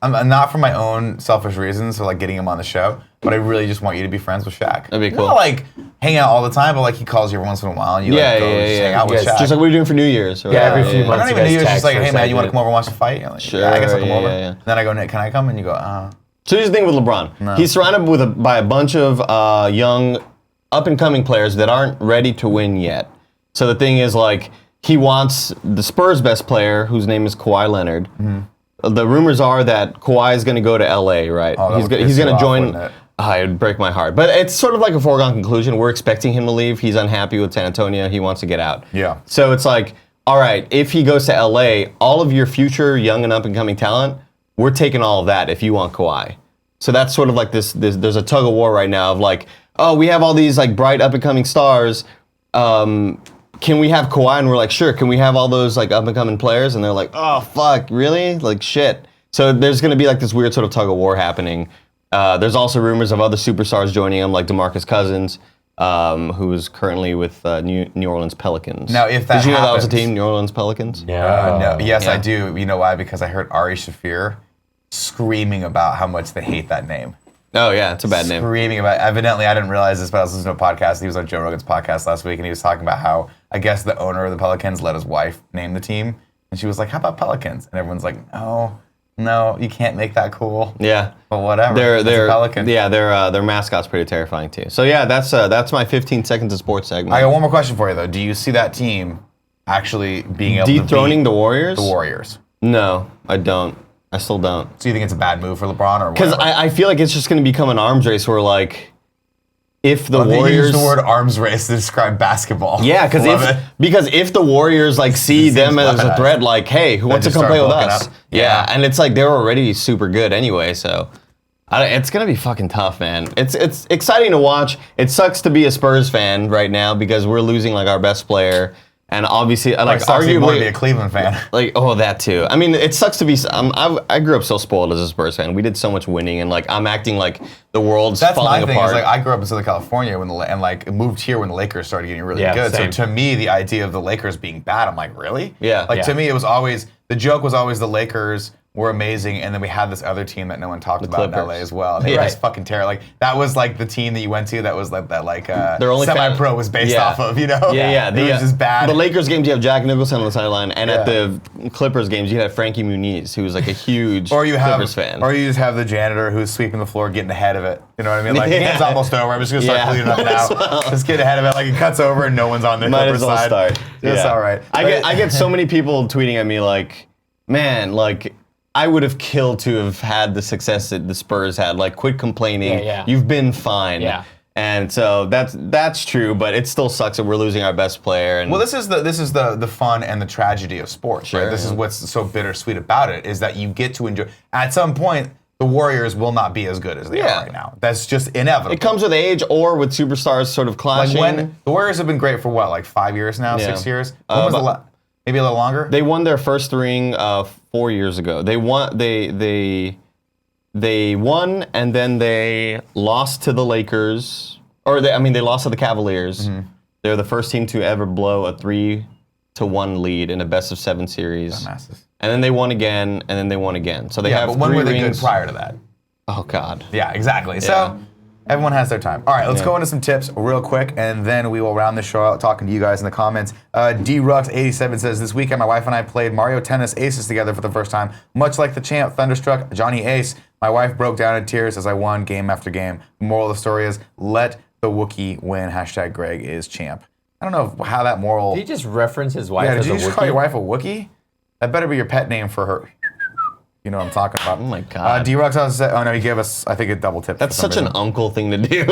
I'm not for my own selfish reasons, so like getting him on the show, but I really just want you to be friends with Shaq. That'd be cool. Not like hang out all the time, but like he calls you every once in a while, and you Yeah, like go yeah, just yeah. hang out with Yes, Shaq. Just like we were doing for New Year's. Or Yeah, every few I months. don't even you know. guys It's just text like, for a hey man, you want to second. come over and watch the fight? You're like, Sure, yeah, I guess I'll come yeah, over. yeah. Then I go, Nick, can I come? And you go, So here's the thing with LeBron. He's surrounded by a bunch of young, up-and-coming players that aren't ready to win yet. So the thing is, like, he wants the Spurs' best player, whose name is Kawhi Leonard. The rumors are that Kawhi is going to go to LA, right? Oh, that he's would going piss you to off, join. wouldn't it? It would break my heart. But it's sort of like a foregone conclusion. We're expecting him to leave. He's unhappy with San Antonio. He wants to get out. Yeah. So it's like, all right, if he goes to LA, all of your future young and up-and-coming talent, we're taking all of that if you want Kawhi. So that's sort of like this there's a tug of war right now of like, oh, we have all these like bright up-and-coming stars. Can we have Kawhi? And we're like, sure. Can we have all those like up-and-coming players? And they're like, oh, fuck, really? Like, shit. So there's going to be like this weird sort of tug of war happening. There's also rumors of other superstars joining him, like DeMarcus Cousins, who is currently with New Orleans Pelicans. Now, if that Did you know that was a happens- team, New Orleans Pelicans? No. Yes, Yeah. I do. You know why? Because I heard Ari Shaffir screaming about how much they hate that name. Oh, yeah, it's a bad name. Screaming about. Evidently, I didn't realize this, but I was listening to a podcast. He was on Joe Rogan's podcast last week, and he was talking about how I guess the owner of the Pelicans let his wife name the team, and she was like, "How about Pelicans?" And everyone's like, "No, you can't make that cool." Yeah. But whatever. They're It's a Pelican. Yeah, their mascot's pretty terrifying too. So yeah, that's my 15 seconds of sports segment. I got one more question for you though. Do you see that team actually being able to Dethroning beat the Warriors? the Warriors? No, I don't. I still don't. So you think it's a bad move for LeBron or Because whatever? I feel like it's just going to become an arms race where like, if the They Warriors. use the word arms race to describe basketball. Yeah, because if the Warriors like see Seems them as a badass. threat, like, hey, who wants to just come start play with hooking us? up. Yeah, Yeah. and it's like they're already super good anyway, so it's gonna be fucking tough, man. It's exciting to watch. It sucks to be a Spurs fan right now because we're losing like our best player, and obviously like sucks even more to be a arguably. Cleveland fan. Like, oh, that too. I mean, it sucks to be. I grew up so spoiled as a Spurs fan. We did so much winning, and like I'm acting like the world's That's falling my thing. apart. Is like I grew up in Southern California and like moved here when the Lakers started getting really Yeah, good. same. So to me, the idea of the Lakers being bad, I'm like, really? Yeah. Like to Yeah. me, it was always the joke was always the Lakers were amazing, and then we had this other team that no one talked about in Clippers. LA as well. They were just fucking terrible. Like that was like the team that you went to that was like that Their only semi-pro was based off of, you know? Yeah. It was just bad. The Lakers games, you have Jack Nicholson on the sideline, and at the Clippers games, you had Frankie Muniz, who was like a huge Clippers fan. Or you just have the janitor who's sweeping the floor, getting ahead of it. You know what I mean? Like the game's almost over. I'm just gonna start cleaning up now. Just get ahead of it. Like it cuts over and no one's on the Clippers side. Start. It's all right. I get so many people tweeting at me like, man, like I would have killed to have had the success that the Spurs had. Like, quit complaining. You've been fine. Yeah. And so that's true, but it still sucks that we're losing our best player. And well, this is the fun and the tragedy of sports, right? This is what's so bittersweet about it, is that you get to enjoy. At some point, the Warriors will not be as good as they are right now. That's just inevitable. It comes with age or with superstars sort of clashing. Like when the Warriors have been great for what, like 5 years now, 6 years? When was the maybe a little longer? They won their first ring 4 years ago. They won and then they lost to the Lakers, or they lost to the Cavaliers. Mm-hmm. They're the first team to ever blow a 3-1 lead in a best-of-7 series. Massive. And then they won again, and then they won again. So they have but when 3 were they rings good prior to that? Oh God. Yeah, exactly. So everyone has their time. All right, let's go into some tips real quick, and then we will round the show out talking to you guys in the comments. D-Rux87 says, this weekend my wife and I played Mario Tennis Aces together for the first time. Much like the champ, Thunderstruck Johnny Ace, my wife broke down in tears as I won game after game. The moral of the story is, let the Wookiee win. # Greg is champ. I don't know how that moral... Did he just reference his wife did as a you Wookiee? just call your wife a Wookiee? That better be your pet name for her. You know what I'm talking about. Oh my God. D-Rux, oh no, he gave us, I think, a double tip. That's such an uncle thing to do.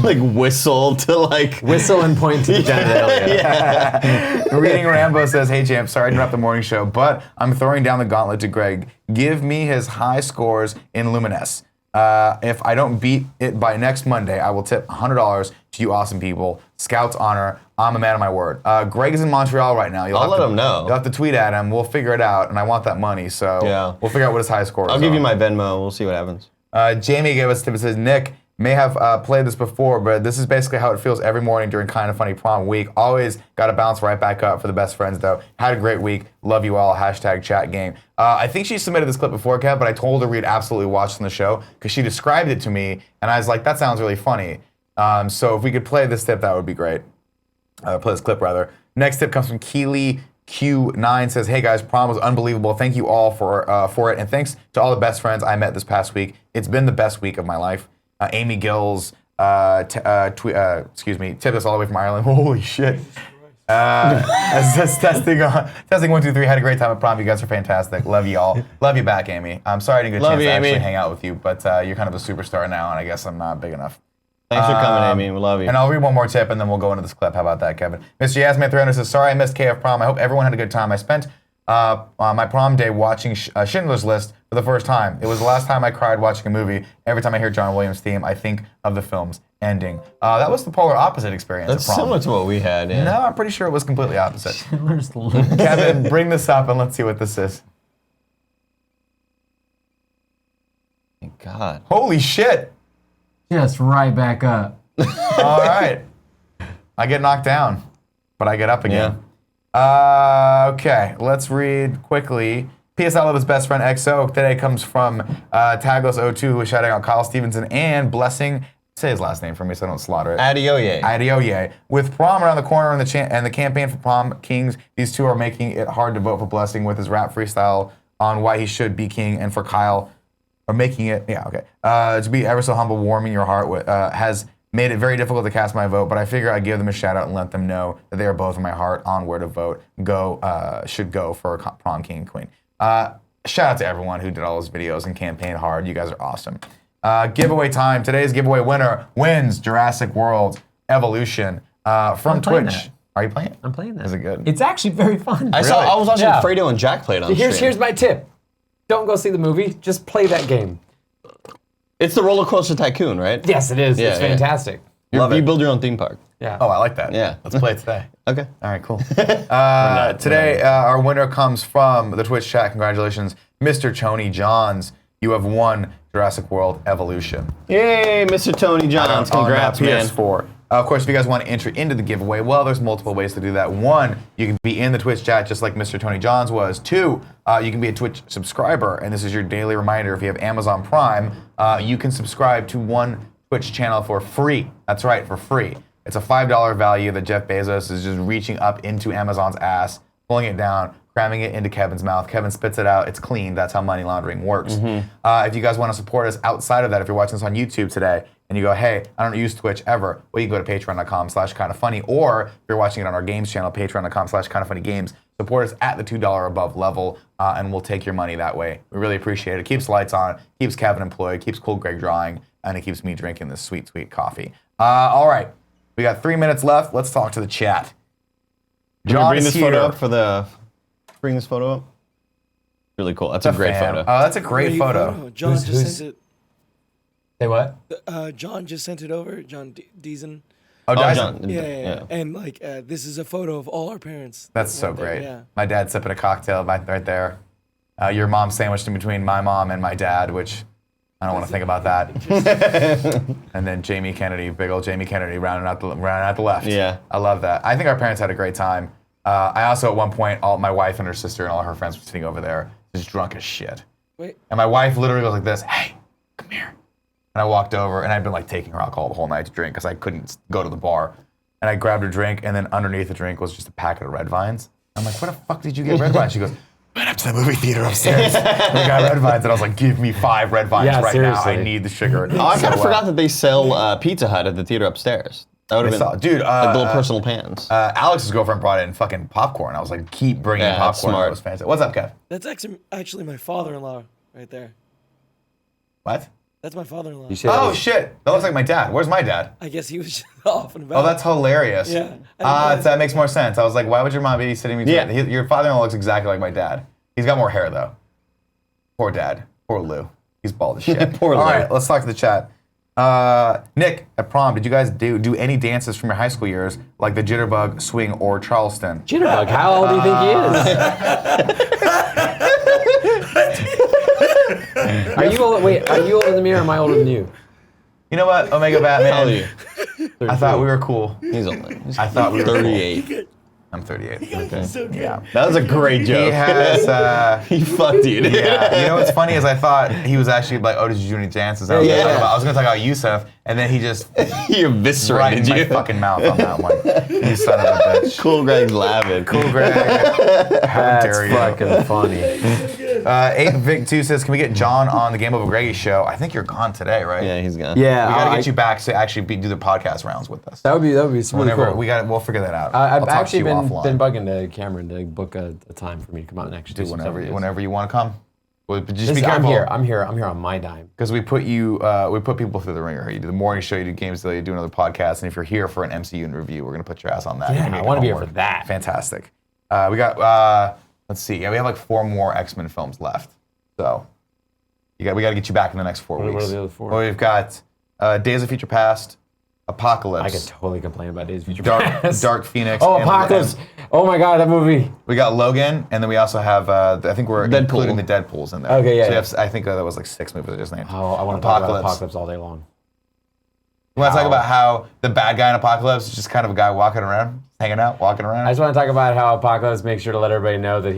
Like whistle to like... Whistle and point to the genitalia. Reading Rambo says, hey champ, sorry to interrupt the morning show, but I'm throwing down the gauntlet to Greg. Give me his high scores in Lumines. If I don't beat it by next Monday, I will tip $100 to you awesome people. Scout's honor. I'm a man of my word. Greg is in Montreal right now. I'll let him know. You'll have to tweet at him. We'll figure it out, and I want that money, so we'll figure out what his high score is. I'll give you my Venmo. We'll see what happens. Jamie gave us a tip. It says, Nick, may have played this before, but this is basically how it feels every morning during Kinda Funny prom week. Always got to bounce right back up for the best friends, though. Had a great week. Love you all. # chat game. I think she submitted this clip before, Kev, but I told her we'd absolutely watch on the show because she described it to me, and I was like, that sounds really funny. So if we could play this tip, that would be great. Play this clip, rather. Next tip comes from Keely Q9, says, hey guys, prom was unbelievable. Thank you all for it, and thanks to all the best friends I met this past week. It's been the best week of my life. Amy Gills, tipped us all the way from Ireland. Holy shit. Testing 1, 2, 3. Had a great time at prom. You guys are fantastic. Love you all. Love you back, Amy. I'm sorry I didn't get a chance to actually hang out with you, but you're kind of a superstar now, and I guess I'm not big enough. Thanks for coming, Amy. We love you. And I'll read one more tip, and then we'll go into this clip. How about that, Kevin? Mr. Yasman300 says, sorry I missed KF prom. I hope everyone had a good time. I spent my prom day watching Schindler's List for the first time. It was the last time I cried watching a movie. Every time I hear John Williams' theme, I think of the film's ending. That was the polar opposite experience. That's of prom. similar to what we had, yeah. No, I'm pretty sure it was completely opposite. Schindler's List. Kevin, bring this up and let's see what this is. Thank God. Holy shit. Just right back up. All right. I get knocked down, but I get up again. Okay, let's read quickly. P.S. I love his best friend XO. Today comes from Tagos02, who is shouting out Kyle Stevenson and Blessing. Say his last name for me so I don't slaughter it. Adioye. Adioye. With prom around the corner and the campaign for prom kings, these two are making it hard to vote for Blessing with his rap freestyle on why he should be king, and for Kyle, or making it, to be ever so humble, warming your heart with, has made it very difficult to cast my vote, but I figure I'd give them a shout out and let them know that they are both in my heart on where to vote. Should go for prom king and queen. Shout out to everyone who did all those videos and campaigned hard. You guys are awesome. Giveaway time. Today's giveaway winner wins Jurassic World Evolution from Twitch. That. Are you playing it? I'm playing that. Is it good? It's actually very fun. I was watching Fredo and Jack play it on stream. Here's my tip. Don't go see the movie. Just play that game. It's the Roller Coaster Tycoon, right? Yes, it is. Yeah, it's fantastic. You build your own theme park. Yeah. Oh, I like that. Yeah. Let's play it today. Okay. All right, cool. Today, our winner comes from the Twitch chat. Congratulations, Mr. Tony Johns. You have won Jurassic World Evolution. Yay, Mr. Tony Johns. Congrats, on man. PS4. Of course, if you guys want to enter into the giveaway, well, there's multiple ways to do that. One, you can be in the Twitch chat just like Mr. Tony Johns was. Two, you can be a Twitch subscriber, and this is your daily reminder. If you have Amazon Prime, you can subscribe to one Twitch channel for free. That's right, for free. It's a $5 value that Jeff Bezos is just reaching up into Amazon's ass, pulling it down, cramming it into Kevin's mouth. Kevin spits it out. It's clean. That's how money laundering works. If you guys want to support us outside of that, if you're watching this on YouTube today and you go, hey, I don't use Twitch ever, well, you can go to patreon.com/kindafunny, or if you're watching it on our games channel, patreon.com/kindafunnygames. Support us at the $2 above level, and we'll take your money that way. We really appreciate it. It keeps lights on, keeps Kevin employed, keeps Cool Greg drawing, and it keeps me drinking this sweet, sweet coffee. All right, we got 3 minutes left. Let's talk to the chat. John bring is this here. photo up for the. Bring this photo up. Really cool. That's a great photo. Oh, that's a great photo. John just sent Say what? it. John just sent it over. John Deason. Oh, Oh, Dyson. John. Yeah. And like, this is a photo of all our parents. That's so right there, great. Yeah. My dad sipping a cocktail right there. Your mom sandwiched in between my mom and my dad, which I don't want to think about that. And then Jamie Kennedy, big old Jamie Kennedy, rounding out the left. Yeah. I love that. I think our parents had a great time. I also, at one point, all my wife and her sister and all her friends were sitting over there, just drunk as shit. Wait. And my wife literally goes like this, hey, come here. And I walked over, and I'd been like taking her alcohol the whole night to drink because I couldn't go to the bar. And I grabbed her drink, and then underneath the drink was just a packet of Red Vines. I'm like, where the fuck did you get Red Vines? She goes, went up to the movie theater upstairs. We got Red Vines, and I was like, give me 5 Red Vines right seriously. now. I need the sugar. Oh, I kind of forgot that they sell Pizza Hut at the theater upstairs. That would have been Dude, like little personal pans. Alex's girlfriend brought in fucking popcorn. I was like, keep bringing Yeah, that's popcorn. smart. That was fantastic. What's up, Kev? That's actually my father-in-law right there. What? That's my father-in-law. You should- Oh, shit. That looks like my dad. Where's my dad? I guess he was just off and about. Oh, that's hilarious. Yeah. That makes more sense. I was like, why would your mom be sitting me? Yeah. Your father-in-law looks exactly like my dad. He's got more hair, though. Poor dad. Poor Lou. He's bald as shit. Poor All Lou. right, let's talk to the chat. Nick, at prom, did you guys do any dances from your high school years, like the Jitterbug, Swing, or Charleston? Jitterbug, how old do you think he is? Are you older than me or am I older than you? You know what, Omega Batman? How old are you? I thought we were cool. He's older. I thought we were 38. I'm 38. So good. Yeah. That was a great joke. He has, He fucked you. Dude. yeah. You know what's funny is I thought he was actually like, oh, did you do any dances? I was Yeah. gonna talk about Yusuf, and then he just He right eviscerated in my you. fucking mouth on that one. You son of a bitch. Cool Greg's laughing. Cool, Greg. How That's dare you? fucking funny. 8Vic2 says, can we get John on the Game Over Greggy show? I think you're gone today, right? Yeah, he's gone. Yeah, We gotta get you back to actually do the podcast rounds with us. That would be really Whenever cool. we'll figure that out. I've I'll talk actually to you been offline. bugging to Cameron to book a time for me to come out and actually do some stuff with you. whenever you want to come. Well, but just This- be I'm careful. here on my dime. Because we put people through the ringer. You do the morning show, you do games daily, you do another podcast, and if you're here for an MCU review, we're gonna put your ass on that. Yeah, You can I make wanna be here homework. for that. Fantastic. We got let's see. Yeah, we have like 4 more X-Men films left. So we got to get you back in the next 4 weeks. What are the other 4? Well, we've got Days of Future Past, Apocalypse. I could totally complain about Days of Future Dark, Past. Dark Phoenix. Oh, and- Apocalypse! Oh my god, that movie. We got Logan, and then we also have, I think we're Deadpool. including the Deadpools in there. Okay, yeah, So we yeah. have, I think that was like 6 movies I just named. Oh, I want to talk about Apocalypse all day long. We want to talk How? about how the bad guy in Apocalypse is just kind of a guy walking around, hanging out, walking around. I just want to talk about how Apocalypse makes sure to let everybody know that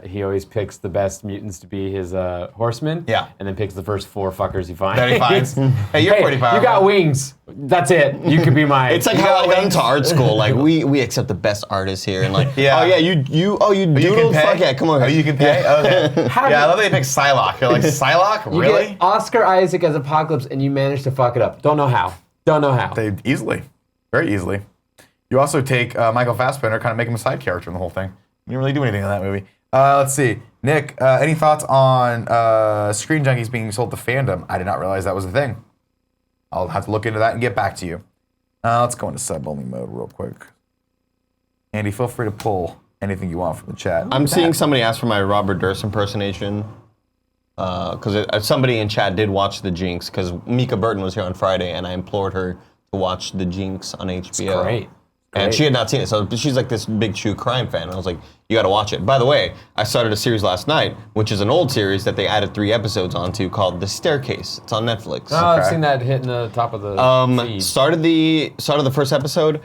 he always picks the best mutants to be his horsemen. Yeah. And then picks the first 4 fuckers he finds. That he finds. Hey, you're pretty powerful. You got wings. That's it. You could be mine. It's like You how got I got wings. into art school. Like we accept the best artists here, and like, Yeah. oh yeah, you You doodled. can pay? Fuck yeah, come on. Oh, you can pay? Okay. How Yeah, I do- love that you pick Psylocke. You're like, Psylocke? You Really? get Oscar Isaac as Apocalypse and you manage to fuck it up. Don't know how. Don't know how. They easily. Very easily. You also take Michael Fassbender, kind of make him a side character in the whole thing. You didn't really do anything in that movie. Let's see. Nick, any thoughts on Screen Junkies being sold to fandom? I did not realize that was a thing. I'll have to look into that and get back to you. Let's go into sub-only mode real quick. Andy, feel free to pull anything you want from the chat. I'm seeing somebody ask for my Robert Durst impersonation. Because somebody in chat did watch The Jinx, because Mika Burton was here on Friday, and I implored her to watch The Jinx on HBO. Great. And she had not seen it, so she's like this big true crime fan. And I was like, you got to watch it. By the way, I started a series last night, which is an old series that they added 3 episodes onto called The Staircase. It's on Netflix. Oh, I've seen that hitting the top of the feed. Started the first episode.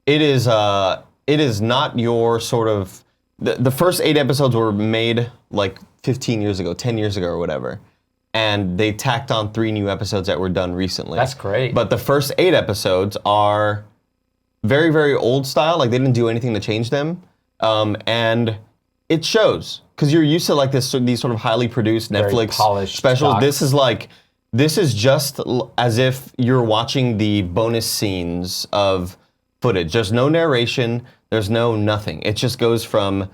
It is not your sort of the first 8 episodes were made like 15 years ago, 10 years ago or whatever. And they tacked on 3 new episodes that were done recently. That's great. But the first 8 episodes are very, very old style. Like they didn't do anything to change them. And it shows because you're used to like these sort of highly produced Netflix polished specials. docs. This is just as if you're watching the bonus scenes of footage. There's no narration. There's no nothing. It just goes from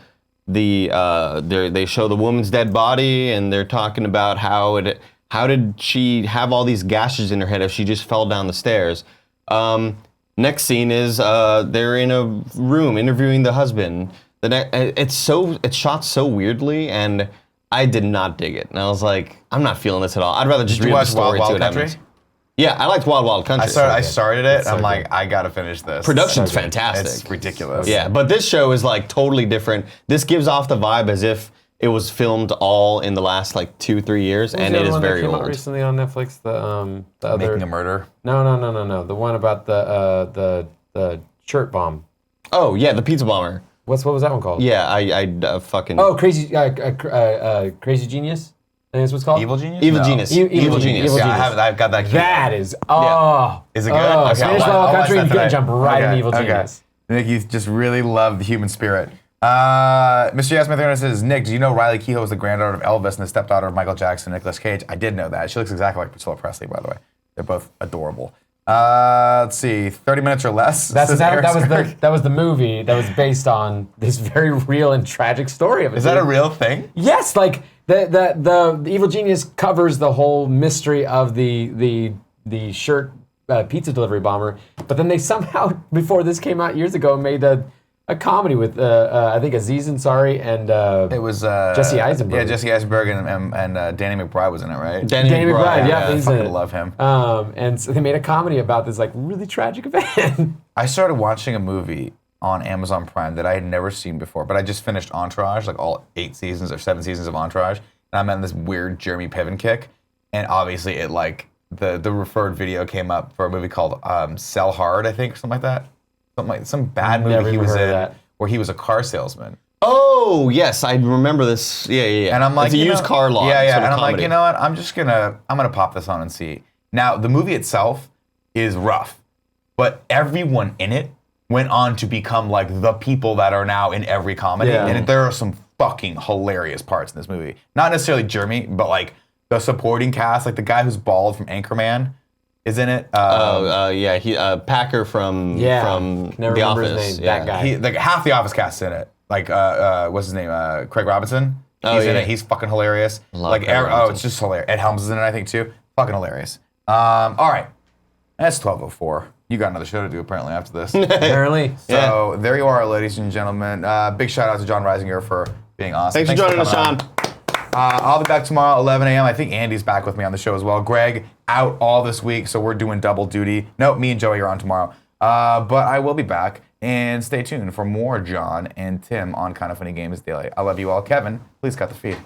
they show the woman's dead body and they're talking about how did she have all these gashes in her head if she just fell down the stairs. Next scene is they're in a room interviewing the husband. It's shot so weirdly, and I did not dig it. And I was like, I'm not feeling this at all. I'd rather just read the story to it happens. Yeah, I liked Wild Wild Country. I started it. I'm like, I gotta finish this. Production's fantastic. It's ridiculous. Yeah, but this show is like totally different. This gives off the vibe as if it was filmed all in the last like 2-3 years, and it is very old. Came out recently on Netflix, the other Making a Murder. No. The one about the shirt bomb. Oh yeah, the pizza bomber. What was that one called? Yeah, I fucking. Oh, Crazy Genius. I think that's what's called. Evil Genius. Evil No. Genius. Evil Genius. Yeah, I've got that. That is. Oh. Is it good? Oh, Okay, Spanish I'll Wild watch Country. that You tonight. can jump right in Evil Okay. Genius. Nick, you just really love the human spirit. Mr. Yes Smith says, Nick, do you know Riley Keough is the granddaughter of Elvis and the stepdaughter of Michael Jackson and Nicolas Cage? I did know that. She looks exactly like Priscilla Presley, by the way. They're both adorable. Let's see, 30 minutes or less. That was the movie that was based on this very real and tragic story of it. Is that a real thing? Yes, like the Evil Genius covers the whole mystery of the shirt pizza delivery bomber, but then they somehow, before this came out years ago, made a comedy with I think Aziz Ansari and It was Jesse Eisenberg. Yeah, Jesse Eisenberg and Danny McBride was in it, right? Danny McBride, yeah, he's in fucking it. love him. And so they made a comedy about this like really tragic event. I started watching a movie on Amazon Prime that I had never seen before, but I just finished Entourage, like all 8 seasons or 7 seasons of Entourage, and I'm on this weird Jeremy Piven kick, and obviously it like the referred video came up for a movie called Sell Hard, I think, or something like that. Some bad movie he was in where he was a car salesman. Oh yes, I remember this. Yeah. And I'm like, it's a used car lot. Yeah. sort of And I'm comedy. like, you know what? I'm gonna pop this on and see. Now the movie itself is rough, but everyone in it went on to become like the people that are now in every comedy. Yeah. And there are some fucking hilarious parts in this movie. Not necessarily Jeremy, but like the supporting cast, like the guy who's bald from Anchorman is in it. He Packer from Never The remember Office. his name. Yeah. That guy. He, like half the Office cast is in it. Like what's his name? Craig Robinson. He's in yeah. it. He's fucking hilarious. Love Like Craig Robinson. it's just hilarious. Ed Helms is in it, I think too. Fucking hilarious. All right, that's 12:04. You got another show to do apparently after this. Apparently. So there you are, ladies and gentlemen. Big shout out to Jon Risinger for being awesome. Thanks for joining us, coming John. on. I'll be back tomorrow, 11 a.m. I think Andy's back with me on the show as well. Greg out all this week, so we're doing double duty. No, me and Joey are on tomorrow. But I will be back, and stay tuned for more John and Tim on Kind of Funny Games Daily. I love you all. Kevin, please cut the feed.